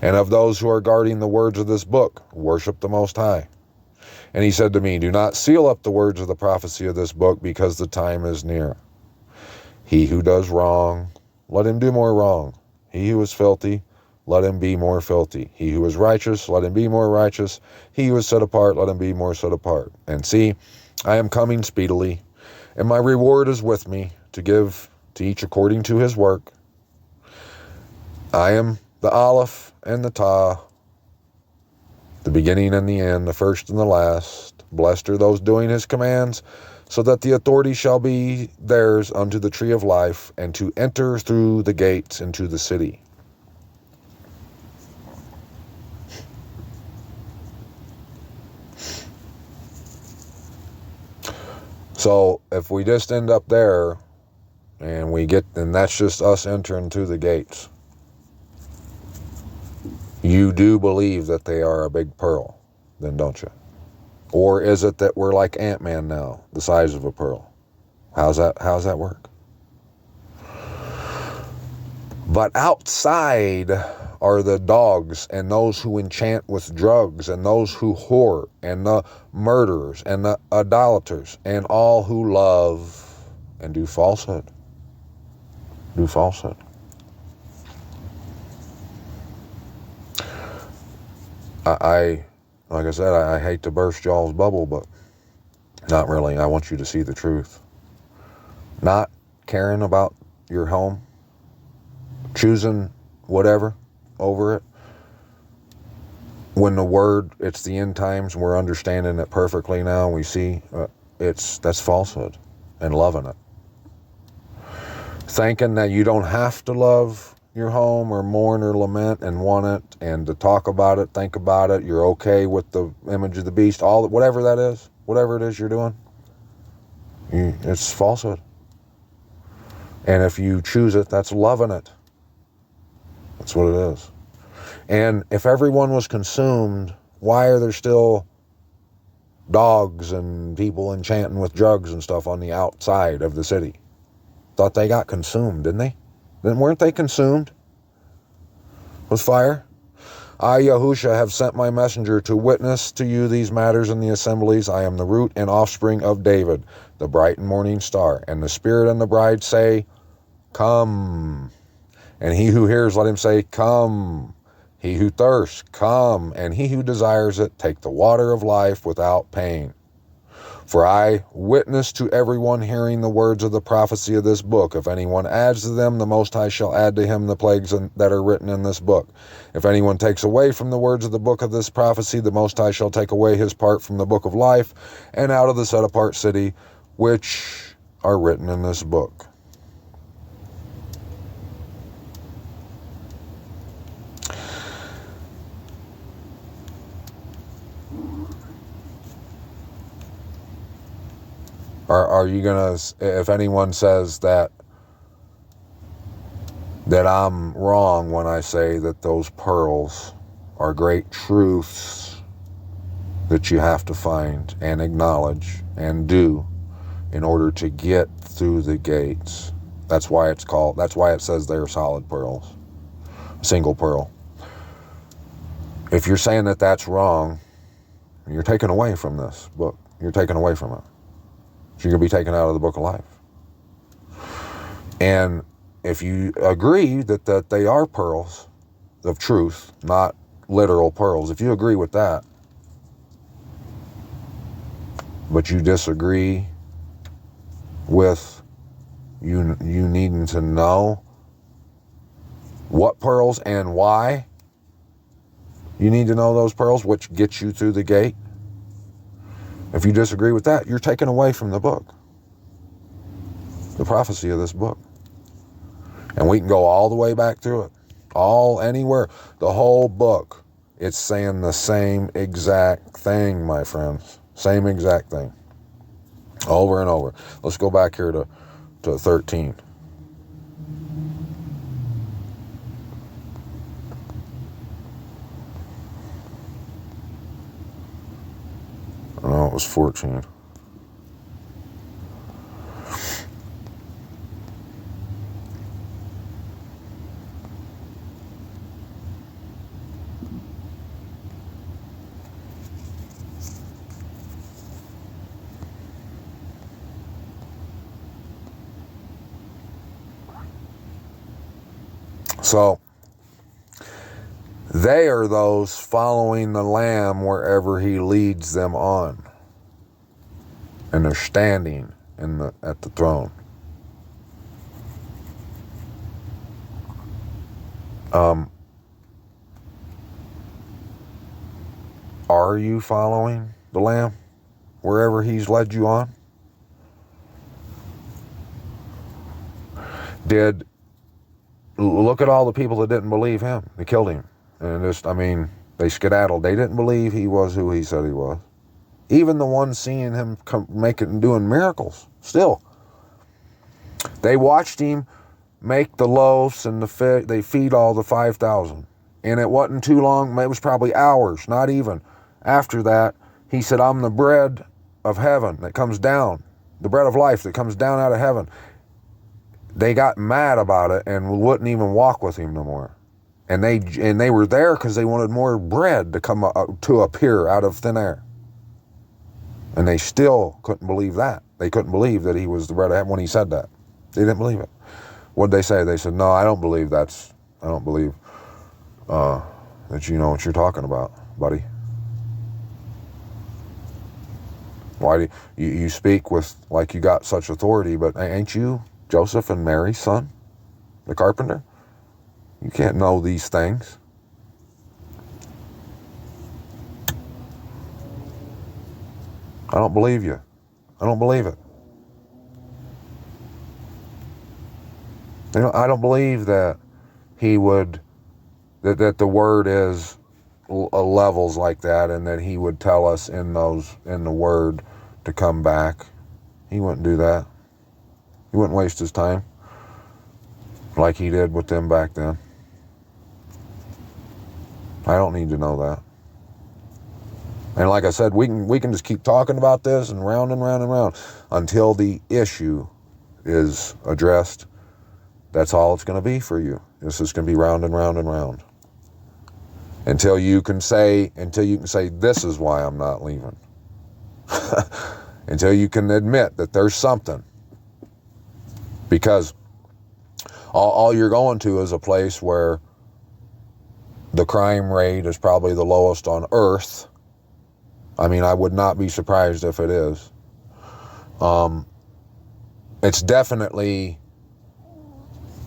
and of those who are guarding the words of this book. Worship the Most High. And he said to me, do not seal up the words of the prophecy of this book, because the time is near. He who does wrong, let him do more wrong. He who is filthy, let him be more filthy. He who is righteous, let him be more righteous. He who is set apart, let him be more set apart. And see, I am coming speedily, and my reward is with me, to give to each according to his work. I am the Aleph and the Tah, the beginning and the end, the first and the last. Blessed are those doing his commands, so that the authority shall be theirs unto the tree of life, and to enter through the gates into the city. So if we just end up there, and that's just us entering through the gates, you do believe that they are a big pearl, then don't you? Or is it that we're like Ant-Man now, the size of a pearl? How's that work? But outside are the dogs, and those who enchant with drugs, and those who whore, and the murderers, and the idolaters, and all who love and do falsehood. Do falsehood. Like I said, I hate to burst y'all's bubble, but not really. I want you to see the truth. Not caring about your home, choosing whatever over it. When the word, it's the end times, we're understanding it perfectly now, and we see that's falsehood, and loving it. Thinking that you don't have to love your home or mourn or lament and want it, and to talk about it, think about it, you're okay with the image of the beast, whatever that is, whatever it is you're doing, it's falsehood. And if you choose it, that's loving it. That's what it is. And if everyone was consumed, why are there still dogs and people enchanting with drugs and stuff on the outside of the city? Thought they got consumed, didn't they? Weren't they consumed with fire? I, Yahusha, have sent my messenger to witness to you these matters in the assemblies. I am the root and offspring of David, the bright and morning star. And the Spirit and the bride say, come. And he who hears, let him say, come. He who thirsts, come. And he who desires it, take the water of life without pain. For I witness to everyone hearing the words of the prophecy of this book. If anyone adds to them, the Most High shall add to him the plagues that are written in this book. If anyone takes away from the words of the book of this prophecy, the Most High shall take away his part from the book of life and out of the set-apart city, which are written in this book. Are you gonna, if anyone says that I'm wrong when I say that those pearls are great truths that you have to find and acknowledge and do in order to get through the gates? That's why it says they're solid pearls, single pearl. If you're saying that that's wrong, you're taken away from this book. You're taken away from it. You're going to be taken out of the book of life. And if you agree that they are pearls of truth, not literal pearls, if you agree with that, but you disagree with you needing to know what pearls and why you need to know those pearls, which gets you through the gate, if you disagree with that, you're taken away from the book, the prophecy of this book. And we can go all the way back through it, anywhere, the whole book. It's saying the same exact thing, my friends, same exact thing, over and over. Let's go back here to 13. No, it was 14. So, they are those following the Lamb wherever he leads them on. And they're standing at the throne. Are you following the Lamb wherever he's led you on? Look at all the people that didn't believe him. They killed him. And they skedaddled. They didn't believe he was who he said he was. Even the ones seeing him make it and doing miracles, still. They watched him make the loaves and they feed all the 5,000. And it wasn't too long, it was probably hours, not even. After that, he said, I'm the bread of heaven that comes down, the bread of life that comes down out of heaven. They got mad about it and wouldn't even walk with him no more. And they were there because they wanted more bread to appear out of thin air. And they still couldn't believe that. They couldn't believe that he was the bread of heaven when he said that. They didn't believe it. What'd they say? They said, no, I don't believe that you know what you're talking about, buddy. Why do you speak with like you got such authority, but ain't you Joseph and Mary's son, the carpenter? You can't know these things. I don't believe you. I don't believe it. I don't believe that he would, that the word is levels like that, and that he would tell us in the word to come back. He wouldn't do that. He wouldn't waste his time like he did with them back then. I don't need to know that. And like I said, we can just keep talking about this and round and round and round until the issue is addressed. That's all it's going to be for you. It's just going to be round and round and round. until you can say, this is why I'm not leaving. Until you can admit that there's something. Because all you're going to is a place where the crime rate is probably the lowest on earth. I mean, I would not be surprised if it is. It's definitely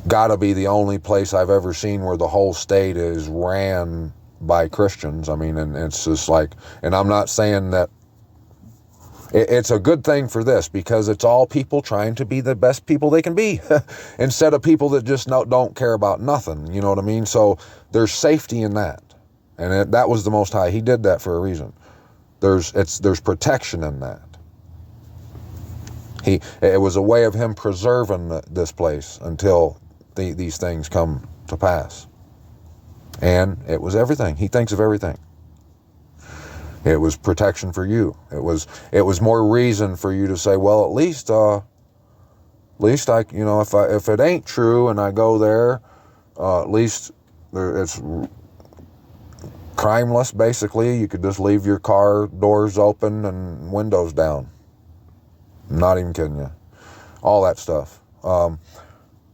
got to be the only place I've ever seen where the whole state is ran by Christians. I mean, and it's just like, and I'm not saying that it's a good thing for this, because it's all people trying to be the best people they can be instead of people that just don't care about nothing. You know what I mean? So there's safety in that. And that was the Most High. He did that for a reason. There's protection in that. It was a way of him preserving this place until these things come to pass. And it was everything. He thinks of everything. It was protection for you. It was more reason for you to say, well, at least I, you know, if it ain't true and I go there, at least it's crimeless. Basically, you could just leave your car doors open and windows down. I'm not even kidding you. All that stuff.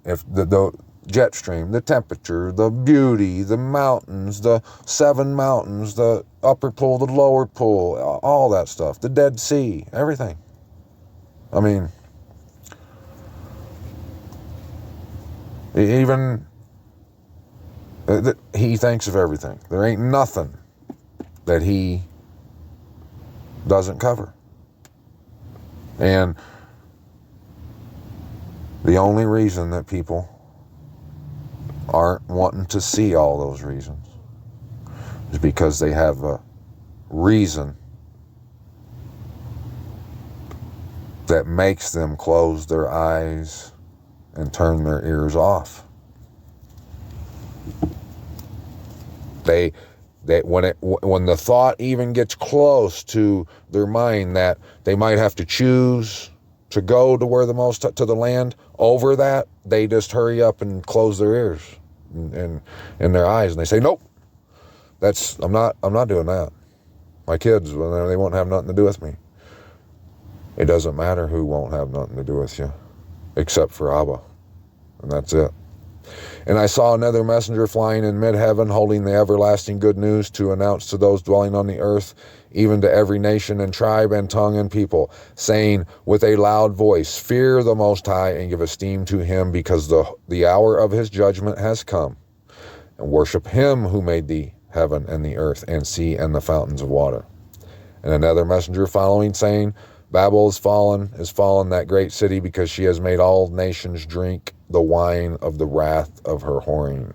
If the jet stream, the temperature, the beauty, the mountains, the 7 mountains, the upper pool, the lower pool, all that stuff, the Dead Sea, everything. I mean, even he thinks of everything. There ain't nothing that he doesn't cover. And the only reason that people aren't wanting to see all those reasons is because they have a reason that makes them close their eyes and turn their ears off. When the thought even gets close to their mind that they might have to choose to go to where to the land over that, they just hurry up and close their ears and their eyes, and they say, nope, I'm not doing that. My kids, they won't have nothing to do with me. It doesn't matter who won't have nothing to do with you, except for Abba, and that's it. And I saw another messenger flying in mid-heaven, holding the everlasting good news to announce to those dwelling on the earth, even to every nation and tribe and tongue and people, saying with a loud voice, fear the Most High and give esteem to him, because the hour of his judgment has come. And worship him who made the heaven and the earth and sea and the fountains of water. And another messenger following, saying, Babel is fallen, that great city, because she has made all nations drink the wine of the wrath of her whoring.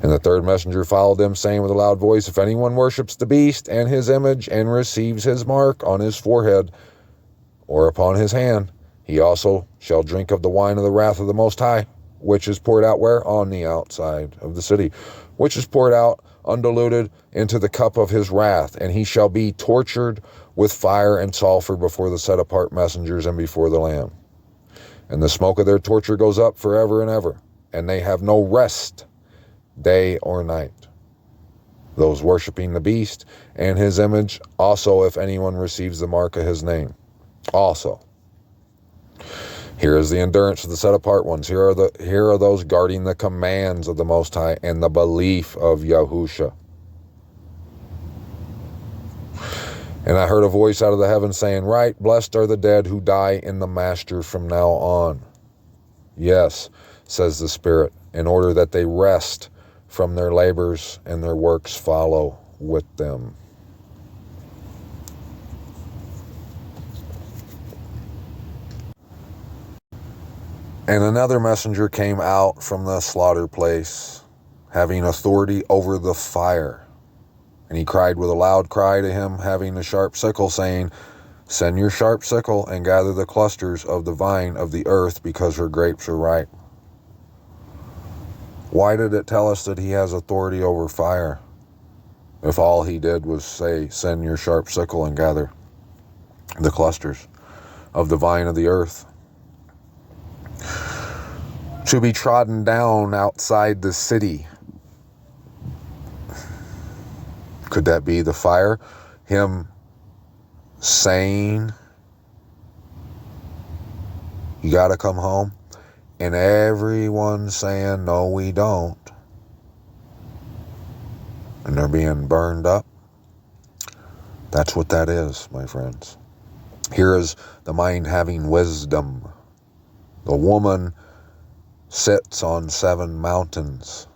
And the third messenger followed them, saying with a loud voice, if anyone worships the beast and his image and receives his mark on his forehead or upon his hand, he also shall drink of the wine of the wrath of the Most High, which is poured out where? On the outside of the city, which is poured out undiluted into the cup of his wrath, and he shall be tortured with fire and sulfur before the set apart messengers and before the Lamb. And the smoke of their torture goes up forever and ever, and they have no rest, day or night. Those worshiping the beast and his image, also if anyone receives the mark of his name. Also, here is the endurance of the set apart ones. Here are those guarding the commands of the Most High and the belief of Yahusha. And I heard a voice out of the heavens saying, right, blessed are the dead who die in the Master from now on. Yes, says the Spirit, in order that they rest from their labors and their works follow with them. And another messenger came out from the slaughter place, having authority over the fire. And he cried with a loud cry to him, having a sharp sickle, saying, send your sharp sickle and gather the clusters of the vine of the earth, because her grapes are ripe. Why did it tell us that he has authority over fire, if all he did was say, send your sharp sickle and gather the clusters of the vine of the earth? To be trodden down outside the city Could that be the fire? Him saying, you got to come home? And everyone saying, no, we don't. And they're being burned up. That's what that is, my friends. Here is the mind having wisdom. The woman sits on 7 mountains.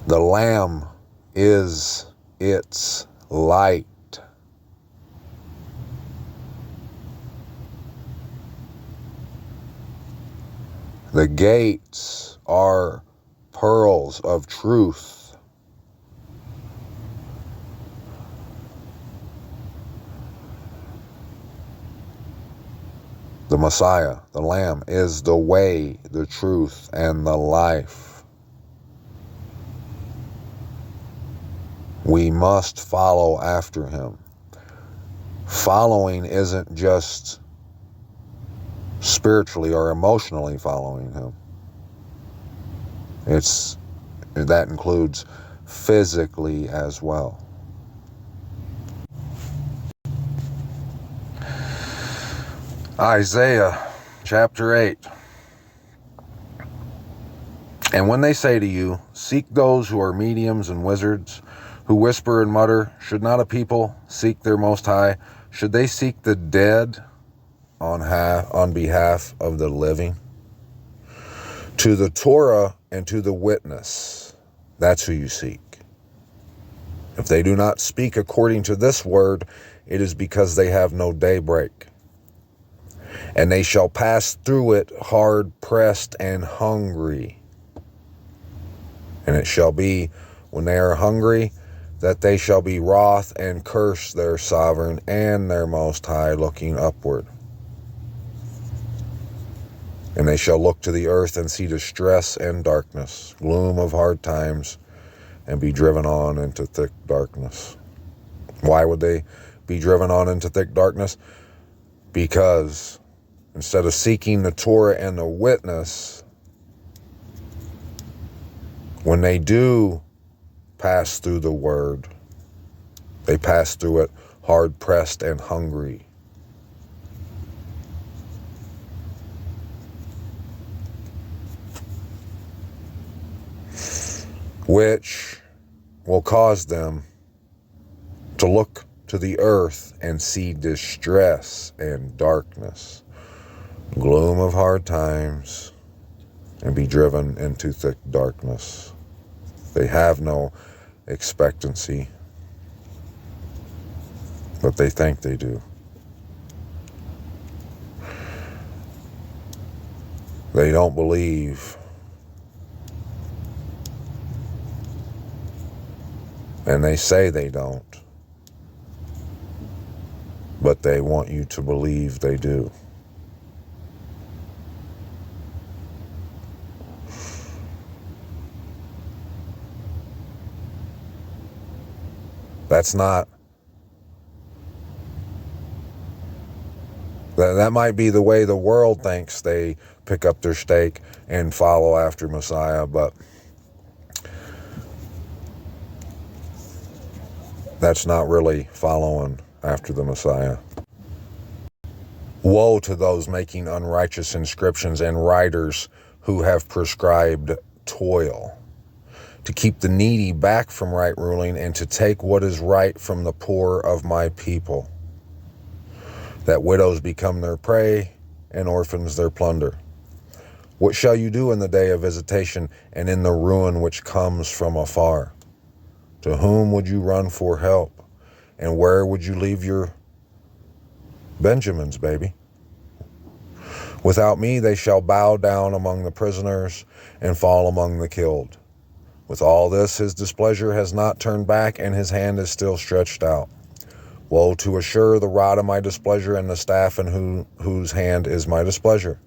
The Lamb is its light. The gates are pearls of truth. The Messiah, the Lamb, is the way, the truth, and the life. We must follow after him. Following isn't just spiritually or emotionally following him. That includes physically as well. Isaiah chapter 8. And when they say to you, seek those who are mediums and wizards, who whisper and mutter, should not a people seek their Most High? Should they seek the dead on behalf of the living? To the Torah and to the witness, that's who you seek. If they do not speak according to this word, it is because they have no daybreak. And they shall pass through it hard pressed and hungry. And it shall be, when they are hungry, that they shall be wroth and curse their sovereign and their Most High, looking upward. And they shall look to the earth and see distress and darkness, gloom of hard times, and be driven on into thick darkness. Why would they be driven on into thick darkness? Because instead of seeking the Torah and the witness, when they do pass through the word, they pass through it hard pressed and hungry. Which will cause them to look to the earth and see distress and darkness, gloom of hard times, and be driven into thick darkness. They have no expectancy, but they think they do. They don't believe. And they say they don't. But they want you to believe they do. That's not... That might be the way the world thinks they pick up their stake and follow after Messiah, but that's not really following after the Messiah. Woe to those making unrighteous inscriptions and writers who have prescribed toil, to keep the needy back from right ruling and to take what is right from the poor of my people, that widows become their prey and orphans their plunder. What shall you do in the day of visitation and in the ruin which comes from afar? To whom would you run for help? And where would you leave your Benjamins, baby? Without me they shall bow down among the prisoners and fall among the killed. With all this his displeasure has not turned back, and his hand is still stretched out. Woe to Ashur, the rod of my displeasure, and the staff in whose hand is my displeasure.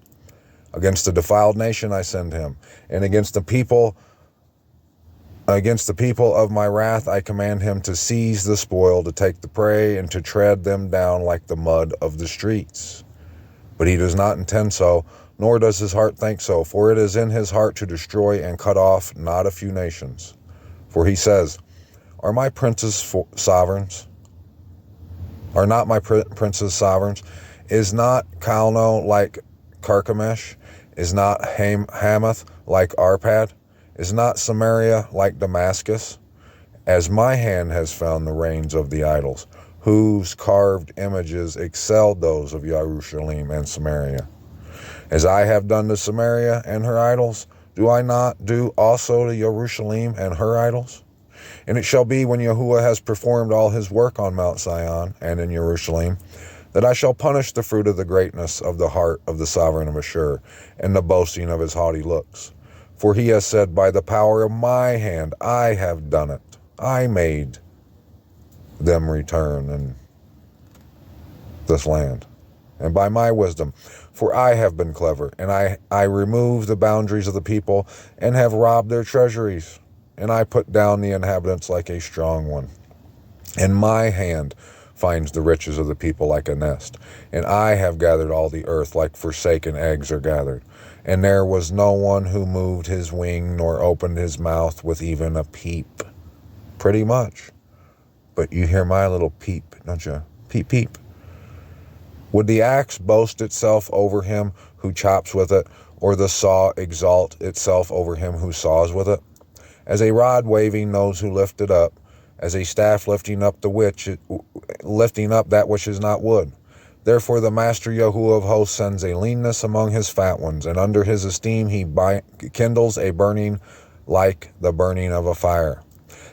Against a defiled nation I send him, and against the people of my wrath I command him to seize the spoil, to take the prey, and to tread them down like the mud of the streets. But he does not intend so, nor does his heart think so, for it is in his heart to destroy and cut off not a few nations. For he says, Are my princes sovereigns? Are not my princes sovereigns? Is not Calno like Carchemish? Is not Hamath like Arpad? Is not Samaria like Damascus? As my hand has found the reins of the idols, whose carved images excelled those of Jerusalem and Samaria. As I have done to Samaria and her idols, do I not do also to Jerusalem and her idols? And it shall be when Yahuwah has performed all his work on Mount Zion and in Jerusalem, that I shall punish the fruit of the greatness of the heart of the sovereign of Ashur, and the boasting of his haughty looks. For he has said, By the power of my hand I have done it. I made them return in this land, and by my wisdom, for I have been clever, and I removed the boundaries of the people, and have robbed their treasuries, and I put down the inhabitants like a strong one. And my hand finds the riches of the people like a nest, and I have gathered all the earth like forsaken eggs are gathered. And there was no one who moved his wing, nor opened his mouth with even a peep. Pretty much. But you hear my little peep, don't you? Peep, peep. Would the axe boast itself over him who chops with it, or the saw exalt itself over him who saws with it? As a rod waving those who lift it up, as a staff lifting up that which is not wood. Therefore the Master Yahuwah of hosts sends a leanness among his fat ones, and under his esteem he kindles a burning like the burning of a fire.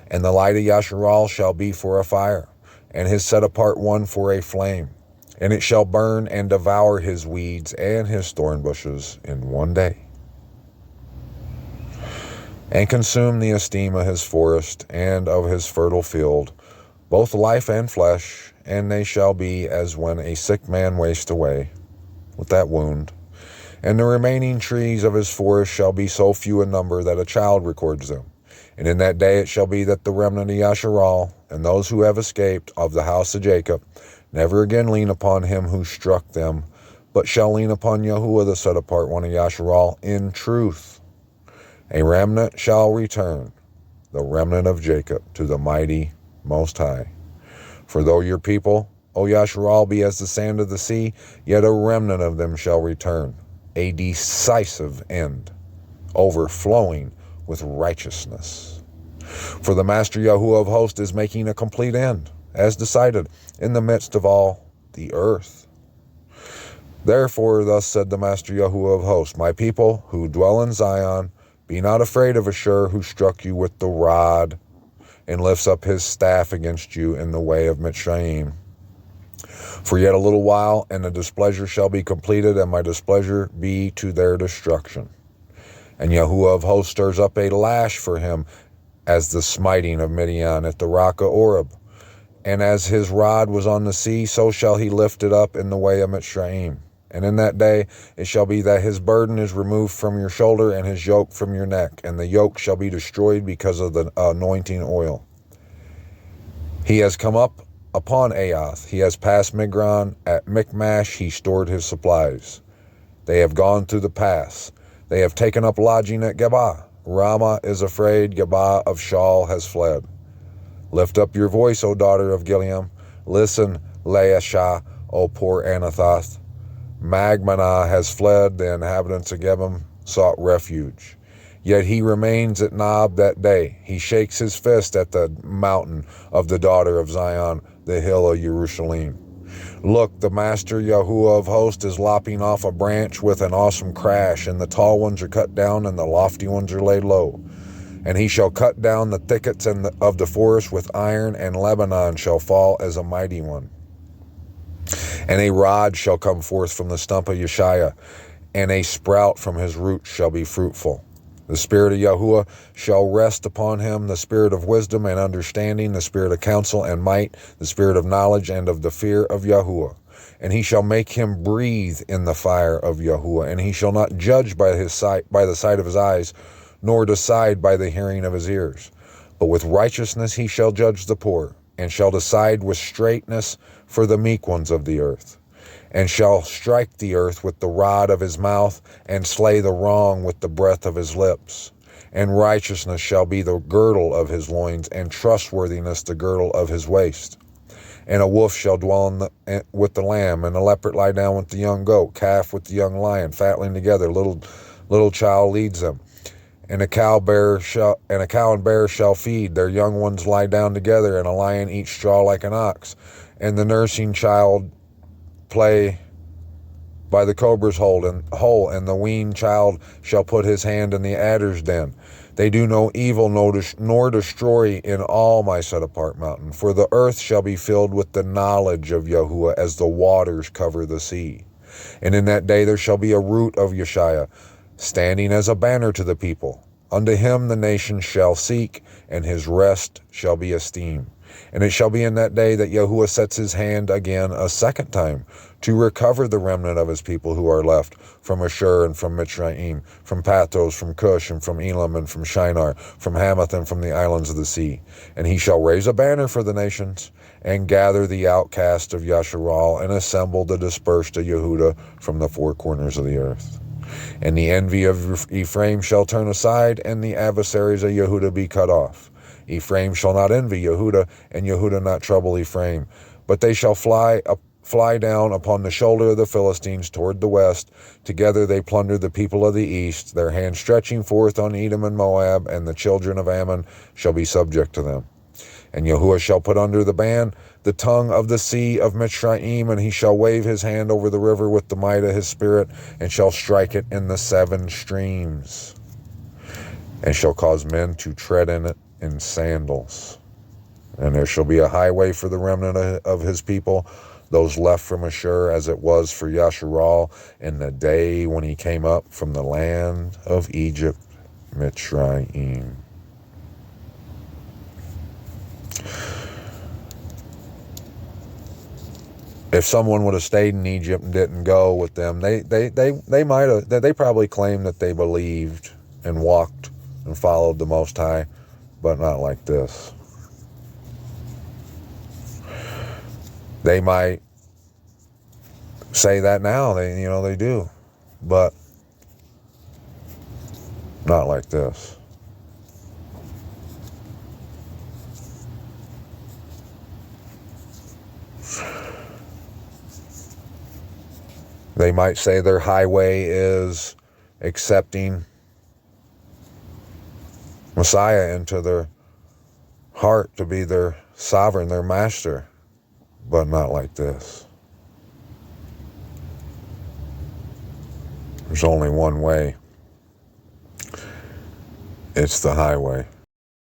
And the light of Yasharal shall be for a fire, and his set apart one for a flame. And it shall burn and devour his weeds and his thorn bushes in one day, and consume the esteem of his forest and of his fertile field, both life and flesh, and they shall be as when a sick man wastes away with that wound. And the remaining trees of his forest shall be so few in number that a child records them. And in that day it shall be that the remnant of Yasharal, and those who have escaped of the house of Jacob, never again lean upon him who struck them, but shall lean upon Yahuwah, the set apart one of Yasharal, in truth. A remnant shall return, the remnant of Jacob, to the mighty Most High. For though your people, O Yasharal, be as the sand of the sea, yet a remnant of them shall return, a decisive end, overflowing with righteousness. For the Master Yahuwah of hosts is making a complete end, as decided, in the midst of all the earth. Therefore, thus said the Master Yahuwah of hosts, My people who dwell in Zion, be not afraid of Ashur, who struck you with the rod, and lifts up his staff against you in the way of Mitzrayim. For yet a little while, and the displeasure shall be completed, and my displeasure be to their destruction. And Yahuwah of hosts stirs up a lash for him, as the smiting of Midian at the rock of Oreb. And as his rod was on the sea, so shall he lift it up in the way of Mitzrayim. And in that day it shall be that his burden is removed from your shoulder, and his yoke from your neck, and the yoke shall be destroyed because of the anointing oil. He has come up upon Aoth. He has passed Migron. At Michmash he stored his supplies. They have gone through the pass. They have taken up lodging at Geba. Ramah is afraid. Geba of Shaul has fled. Lift up your voice, O daughter of Gileam. Listen, Laishah, O poor Anathoth. Magmanah has fled. The inhabitants of Gebim sought refuge. Yet he remains at Nob that day. He shakes his fist at the mountain of the daughter of Zion, the hill of Jerusalem. Look, the Master Yahuwah of hosts is lopping off a branch with an awesome crash, and the tall ones are cut down, and the lofty ones are laid low. And he shall cut down the thickets of the forest with iron, and Lebanon shall fall as a mighty one. And a rod shall come forth from the stump of Yeshaiah, and a sprout from his roots shall be fruitful. The spirit of Yahuwah shall rest upon him, the spirit of wisdom and understanding, the spirit of counsel and might, the spirit of knowledge and of the fear of Yahuwah. And he shall make him breathe in the fire of Yahuwah, and he shall not judge by the sight of his eyes, nor decide by the hearing of his ears. But with righteousness he shall judge the poor, and shall decide with straightness for the meek ones of the earth, and shall strike the earth with the rod of his mouth, and slay the wrong with the breath of his lips. and righteousness shall be the girdle of his loins, and trustworthiness the girdle of his waist. And a wolf shall dwell with the lamb, and a leopard lie down with the young goat, calf with the young lion, fatling together. Little child leads them. And a cow and bear shall feed. Their young ones lie down together, and a lion eats straw like an ox. And the nursing child play by the cobra's hole, and the weaned child shall put his hand in the adder's den. They do no evil nor destroy in all my set apart mountain, for the earth shall be filled with the knowledge of Yahuwah as the waters cover the sea. And in that day there shall be a root of Yeshua, standing as a banner to the people. Unto him the nations shall seek, and his rest shall be esteemed. And it shall be in that day that Yahuwah sets his hand again a second time to recover the remnant of his people who are left from Ashur and from Mitzrayim, from Pathros, from Cush, and from Elam, and from Shinar, from Hamath, and from the islands of the sea. And he shall raise a banner for the nations, and gather the outcast of Yasharal, and assemble the dispersed of Yehuda from the four corners of the earth. And the envy of Ephraim shall turn aside, and the adversaries of Yehuda be cut off. Ephraim shall not envy Yehuda, and Yehuda not trouble Ephraim. But they shall fly down upon the shoulder of the Philistines toward the west. Together they plunder the people of the east, their hand stretching forth on Edom and Moab, and the children of Ammon shall be subject to them. And Yahuwah shall put under the ban the tongue of the sea of Mitzrayim, and he shall wave his hand over the river with the might of his spirit, and shall strike it in the seven streams, and shall cause men to tread in it in sandals. And there shall be a highway for the remnant of his people, those left from Ashur, as it was for Yasharal in the day when he came up from the land of Egypt, Mitzrayim. If someone would have stayed in Egypt and didn't go with them, they probably claimed that they believed and walked and followed the Most High, but not like this. They might say that now, they do, but not like this. They might say their highway is accepting Messiah into their heart to be their sovereign, their master, but not like this. There's only one way. It's the highway.